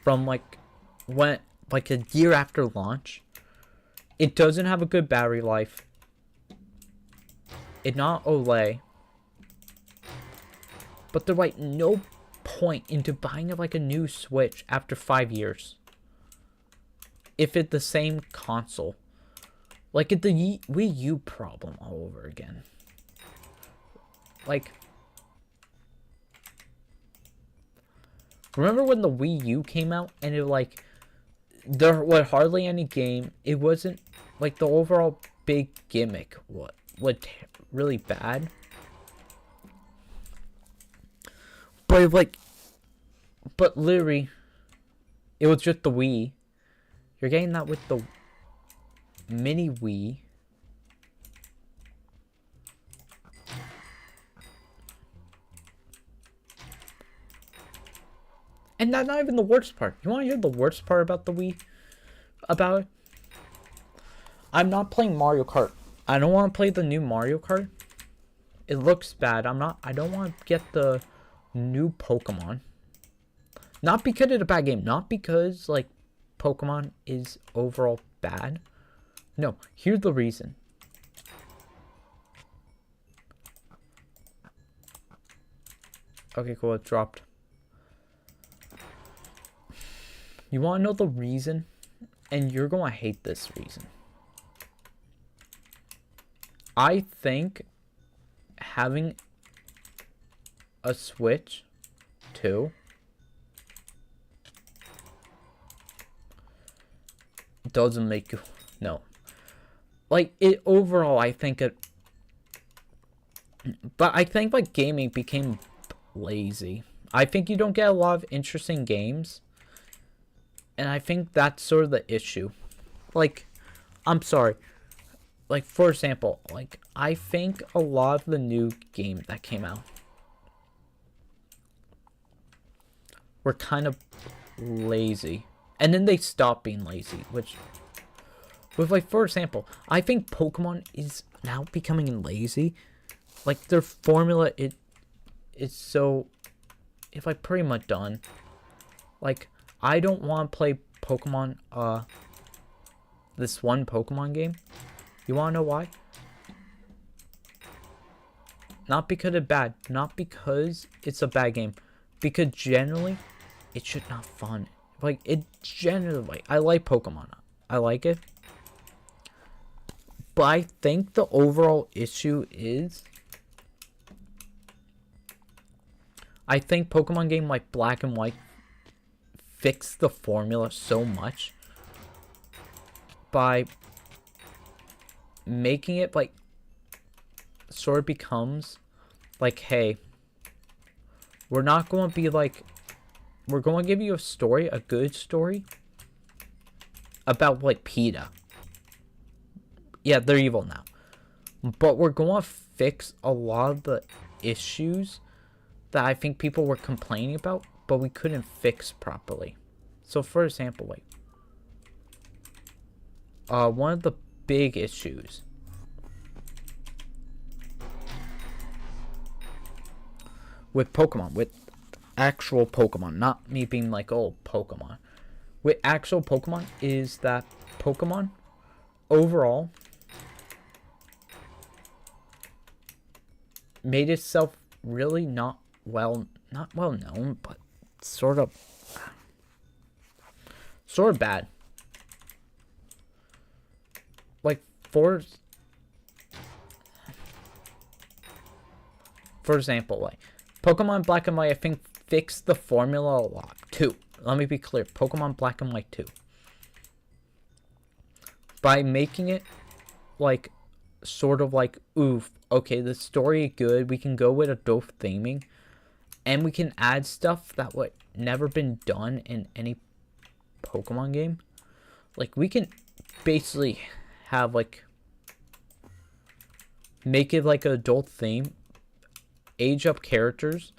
From, like, when... Like, a year after launch. It doesn't have a good battery life. It's not OLED. But there's, like, no point into buying, like, a new Switch after 5 years. If it's the same console. Like, it's the Wii U problem all over again. Like, remember when the Wii U came out and it, like, there was hardly any game. It wasn't, like, the overall big gimmick was really bad. But, like, but literally, it was just the Wii. You're getting that with the mini Wii. And that's not even the worst part. You want to hear the worst part about the Wii? About it? I'm not playing Mario Kart. I don't want to play the new Mario Kart. It looks bad. I don't want to get the new Pokemon. Not because it's a bad game. Not because, like, Pokemon is overall bad. No, here's the reason. Okay, cool, it dropped. You want to know the reason? And you're going to hate this reason. I think having a Switch 2 doesn't make you... No. Like, it overall, I think it... But I think, like, gaming became lazy. I think you don't get a lot of interesting games. And I think that's sort of the issue. Like, I'm sorry. Like, for example, like, I think a lot of the new games that came out were kind of lazy. And then they stopped being lazy, which... With, like, for example, I think Pokemon is now becoming lazy. Like, their formula, it's so it's like pretty much done. Like, I don't want to play Pokemon, this one Pokemon game. You want to know why? Not because it's bad. Not because it's a bad game. Because generally, it's just not fun. Like, it generally, like, I like Pokemon. I like it. But I think the overall issue is, I think Pokemon game like Black and White fixed the formula so much by making it like sort of becomes like, hey, we're not going to be like, we're going to give you a story, a good story about like PETA. Yeah, they're evil now. But we're going to fix a lot of the issues that I think people were complaining about, but we couldn't fix properly. So for example, like, one of the big issues with Pokemon, with actual Pokemon, not me being like, oh, Pokemon. With actual Pokemon is that Pokemon overall made itself really not well known, but sort of bad. Like, for example, like Pokemon Black and White, I think fixed the formula a lot. Let me be clear, Pokemon Black and White 2, by making it like sort of like, oof, okay, the story is good, we can go with adult theming, and we can add stuff that would never been done in any Pokemon game. Like, we can basically have like, make it like an adult theme, age up characters,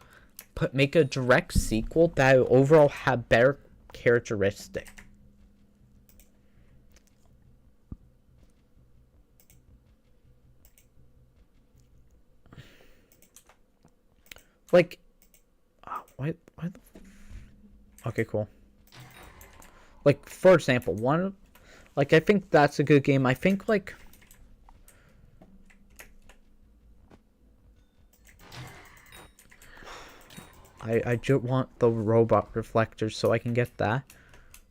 make a direct sequel that overall have better characteristic. Like, why the... Okay, cool. Like, for example, like, I think that's a good game. I think, like, I just want the robot reflectors so I can get that,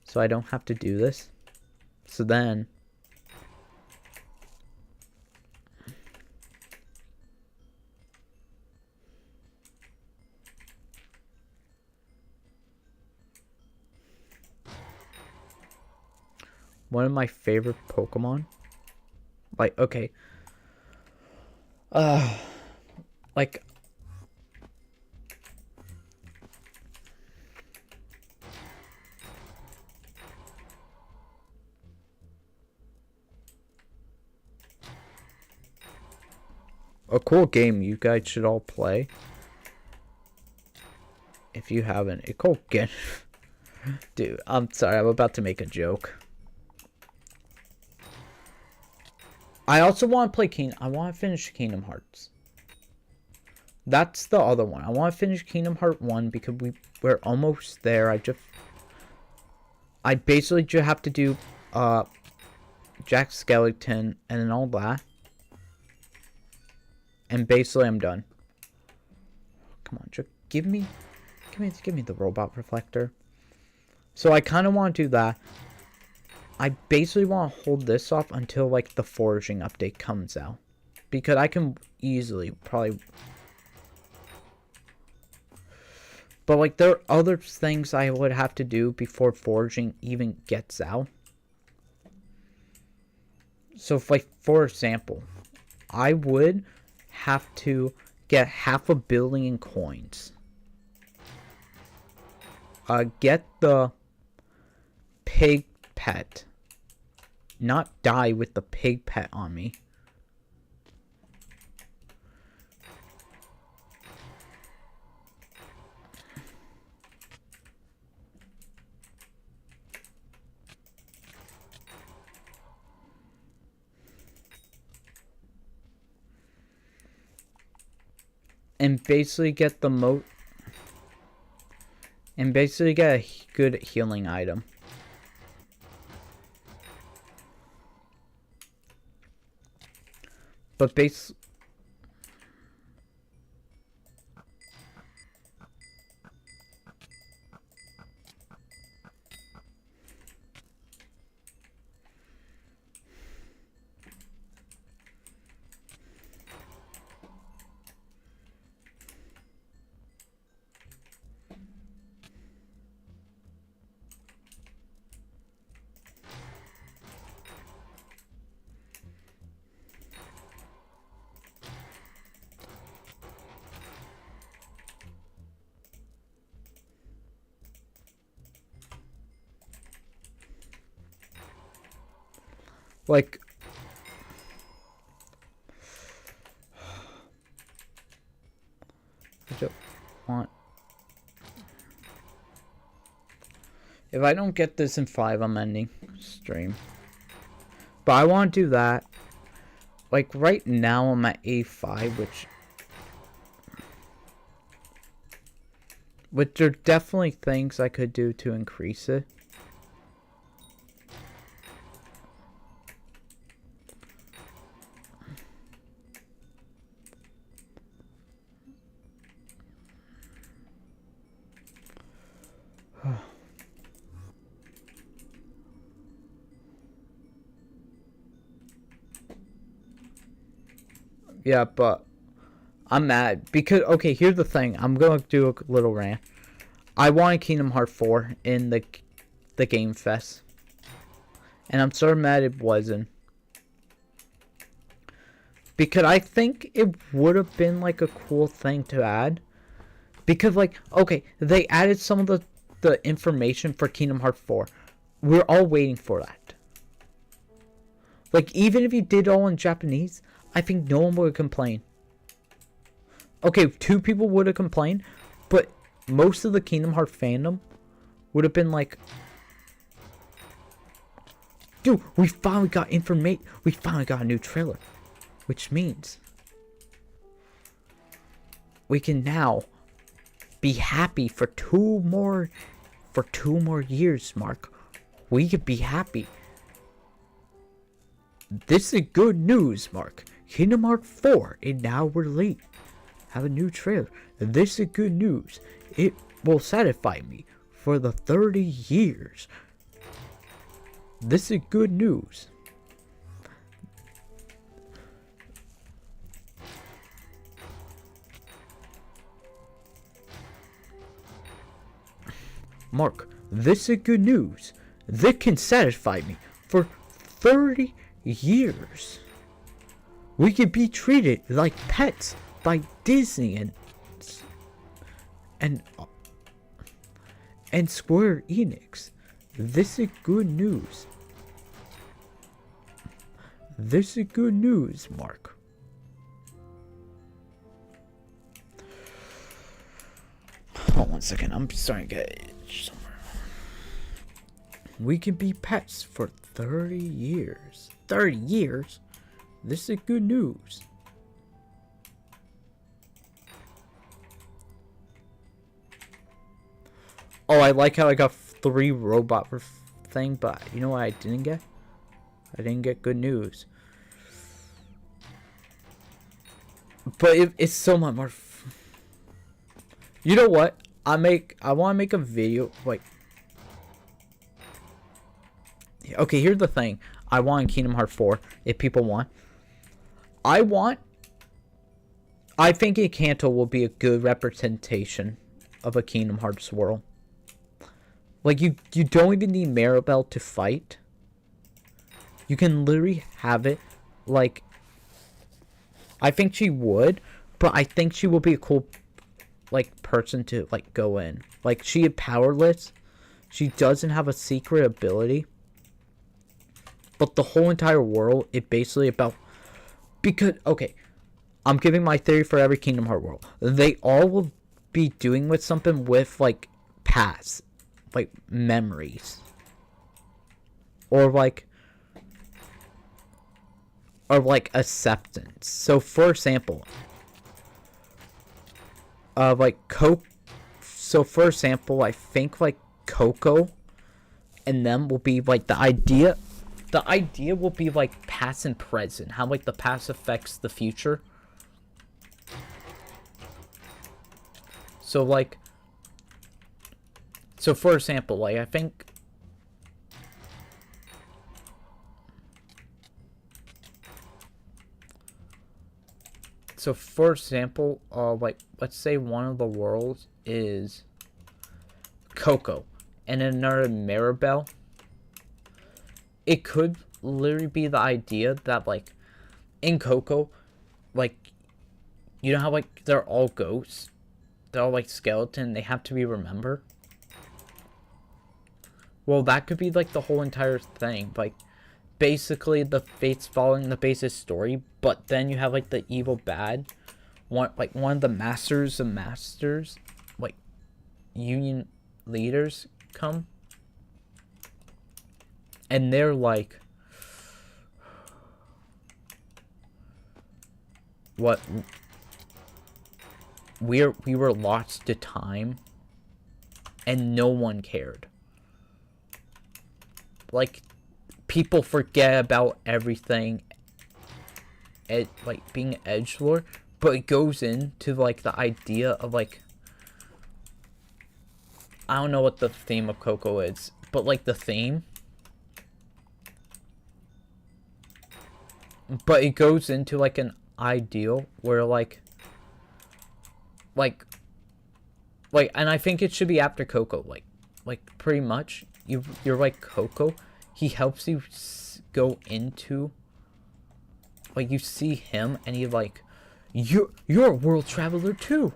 so I don't have to do this. So then, one of my favorite Pokemon, like, okay, like, a cool game you guys should all play if you haven't. It's called Dude, I'm sorry, I'm about to make a joke. I also want to play I want to finish Kingdom Hearts. That's the other one. I want to finish Kingdom Hearts 1 because we're almost there. I basically just have to do Jack Skellington and then all that. And basically I'm done. Come on, just give me the robot reflector. So I kind of want to do that. I basically want to hold this off until like the foraging update comes out, because I can easily probably, but like there are other things I would have to do before foraging even gets out. So if, like, for example, I would have to get 500 million coins, get the pig pet, not die with the pig pet on me, and basically get the And basically get a good healing item. But basically... Like, I don't want... If I don't get this in 5, I'm ending stream. But I want to do that. Like, right now I'm at A5, which there are definitely things I could do to increase it. Yeah, but I'm mad because, okay, here's the thing. I'm going to do a little rant. I wanted Kingdom Hearts 4 in the Game Fest. And I'm so mad it wasn't. Because I think it would have been like a cool thing to add. Because, like, okay, they added some of the information for Kingdom Hearts 4. We're all waiting for that. Like, even if you did all in Japanese, I think no one would complain. Okay, 2 people would have complained, but most of the Kingdom Hearts fandom would have been like, dude, we finally got information. We finally got a new trailer. Which means we can now be happy for 2 more years, Mark. We could be happy. This is good news, Mark. Kingdom Hearts 4 is now released. Have a new trailer. This is good news. It will satisfy me for the 30 years. This is good news. Mark, this is good news. This can satisfy me for 30 years. We could be treated like pets by Disney and Square Enix. This is good news. This is good news, Mark. Hold on 1 second. I'm starting to get itch somewhere. We can be pets for 30 years. 30 years? This is good news. Oh, I like how I got 3 robot thing, but you know what I didn't get? I didn't get good news. But it's so much more. You know what? I want to make a video. Like, okay, here's the thing. I want Kingdom Hearts 4 if people want. I think Encanto will be a good representation of a Kingdom Hearts world. Like, you don't even need Maribel to fight. You can literally have it, like, I think she would, but I think she will be a cool, like, person to, like, go in. Like, she is powerless. She doesn't have a secret ability. But the whole entire world is basically about, because, okay, I'm giving my theory for every Kingdom Hearts world. They all will be doing with something with, like, past, like, memories. Or, like, acceptance. So, for example, like, Coke's So for example, I think like Coco and them will be like the idea will be like past and present, how like the past affects the future. So like, so for example, like I think so for example, like let's say one of the worlds is Coco and another Maribel. It could literally be the idea that like in Coco, like you know how like they're all ghosts, they're all like skeleton, they have to be remembered. Well, that could be like the whole entire thing, like basically the fates following the basic story, but then you have like the evil bad one, like one of the masters of masters, like union leaders come, and they're like, what, we were lost to time and no one cared. Like people forget about everything at like being edgelord, but it goes into like the idea of like, I don't know what the theme of Coco is, but like the theme, but it goes into like an ideal where like and I think it should be after Coco, like pretty much you're like Coco, he helps you go into, like you see him and he like, you're a world traveler too.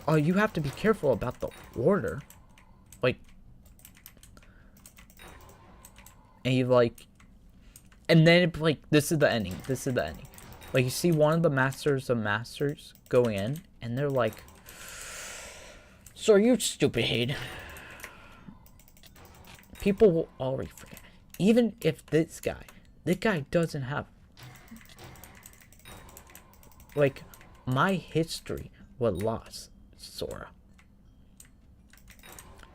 Oh, you have to be careful about the order. Like, and you like, and then it, like, this is the ending. This is the ending. Like, you see one of the masters of masters go in, and they're like, so you stupid. People will already forget. Even if this guy doesn't have, like, my history was lost. Sora.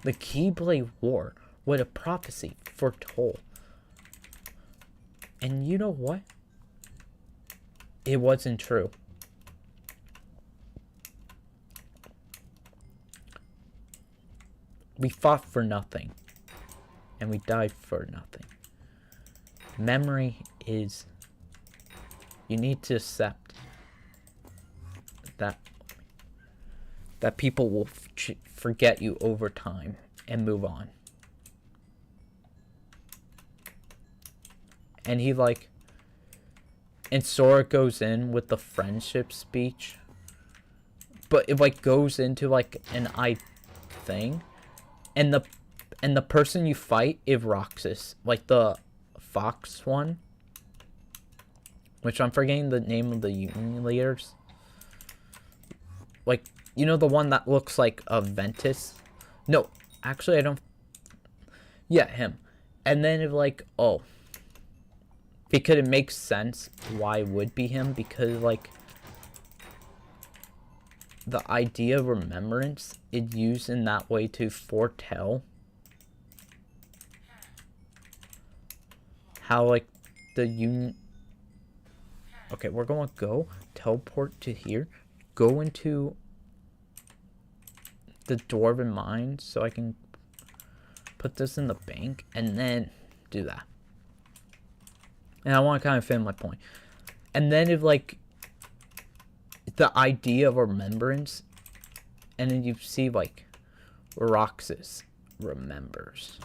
The Keyblade War was a prophecy foretold. And you know what? It wasn't true. We fought for nothing. And we died for nothing. Memory is... You need to accept that people will forget you over time and move on. And he like, and Sora goes in with the friendship speech, but it like goes into like an thing, and the person you fight is Roxas, like the fox one, which I'm forgetting the name of the union leaders. Like, you know the one that looks like a Ventus? No, actually I don't. Yeah, him. And then it like, oh, because it makes sense why it would be him, because like the idea of remembrance is used in that way to foretell how like the union. Okay, we're gonna go teleport to here, go into the Dwarven Mine so I can put this in the bank and then do that. And I want to kind of finish my point. And then if like the idea of remembrance, and then you see like Roxas remembers.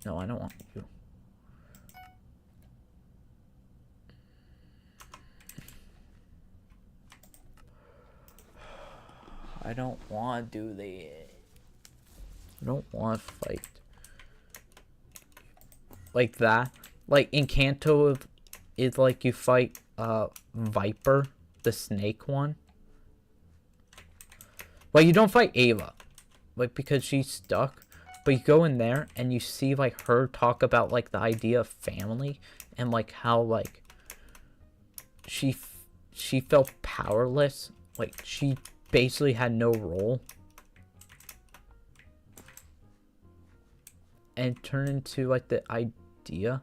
No, I don't want you. I don't want to do this. I don't want to fight. Like that. Like in Kanto, it's like you fight Viper, the snake one. Well, you don't fight Ava, like because she's stuck. But you go in there and you see like her talk about like the idea of family and like how like she felt powerless. Like she basically had no role and turn into like the idea.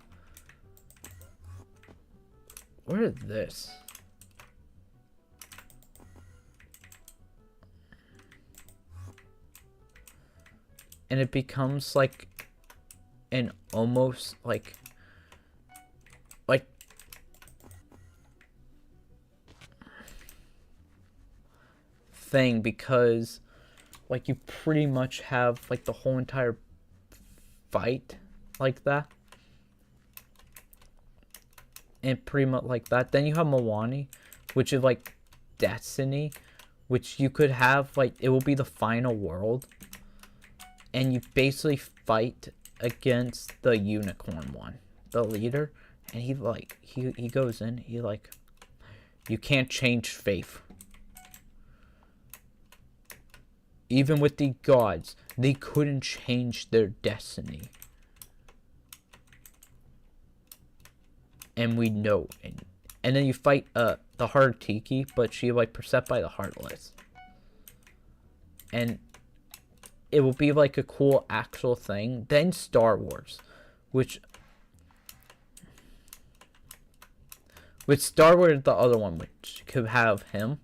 What is this? And it becomes like an almost like thing, because like you pretty much have like the whole entire fight like that, and pretty much like that. Then you have Milani, which is like Destiny, which you could have like it will be the final world, and you basically fight against the unicorn one, the leader, and he like he goes in, he like, you can't change faith. Even with the gods, they couldn't change their destiny. And we know. And then you fight the hard Tiki, but she like beset by the Heartless. And it will be like a cool actual thing. Then Star Wars, which with Star Wars, the other one, which could have him,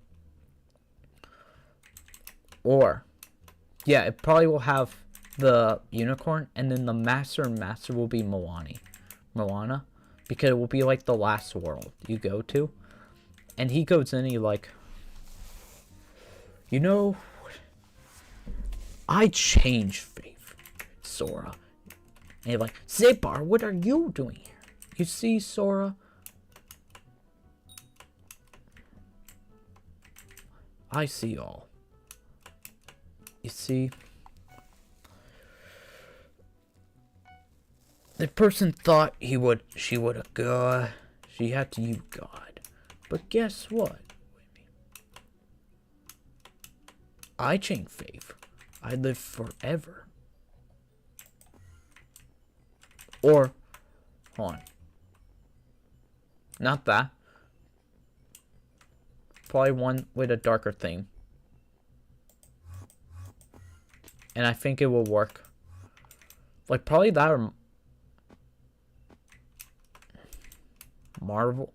or yeah, it probably will have the unicorn, and then the master and master will be Moana, because it will be like the last world you go to, and he goes in and he like, you know, I changed faith, Sora. And you're like, Zipar, what are you doing here? You see, Sora? I see all. You see? The person thought she would have God. She had to use God. But guess what? I change faith. I live forever. Or, hold on. Not that. Probably one with a darker theme. And I think it will work. Like, probably that or Marvel.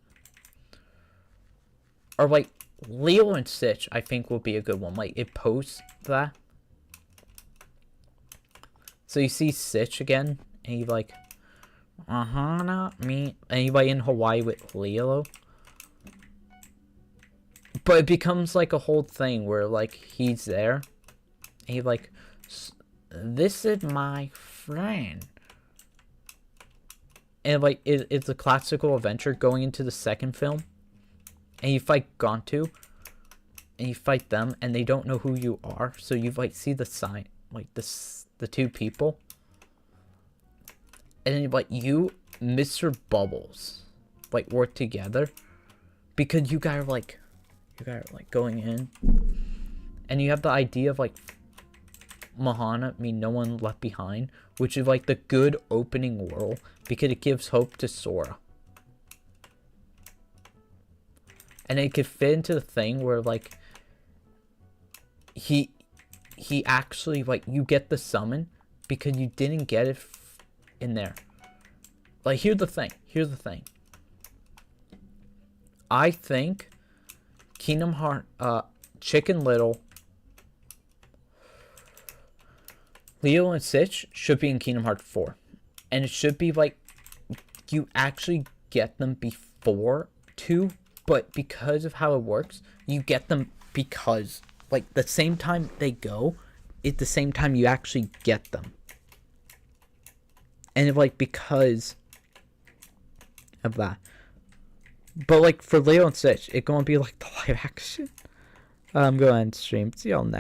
Or, like, Leo and Stitch, I think will be a good one. Like, it posts that. So you see Stitch again, and he's like, not me. And he's like in Hawaii with Leo. But it becomes like a whole thing where, like, he's there. And he's like, this is my friend. And like it's a classical adventure going into the second film, and you fight Gontu, and you fight them, and they don't know who you are, so you like see the sign, like the two people, and then like you, Mr. Bubbles, like work together, because you guys are like going in, and you have the idea of like Mahana, no one left behind, which is like the good opening world, because it gives hope to Sora. And it could fit into the thing where like he actually like you get the summon because you didn't get it in there. Like here's the thing. I think Kingdom Hearts, Chicken Little, Leo and Stitch should be in Kingdom Hearts 4. And it should be like, you actually get them before 2, but because of how it works, you get them because, like, the same time they go, it's the same time you actually get them. And, like, because of that. But, like, for Leo and Stitch, it's going to be, like, the live action. I'm going to stream. See y'all next.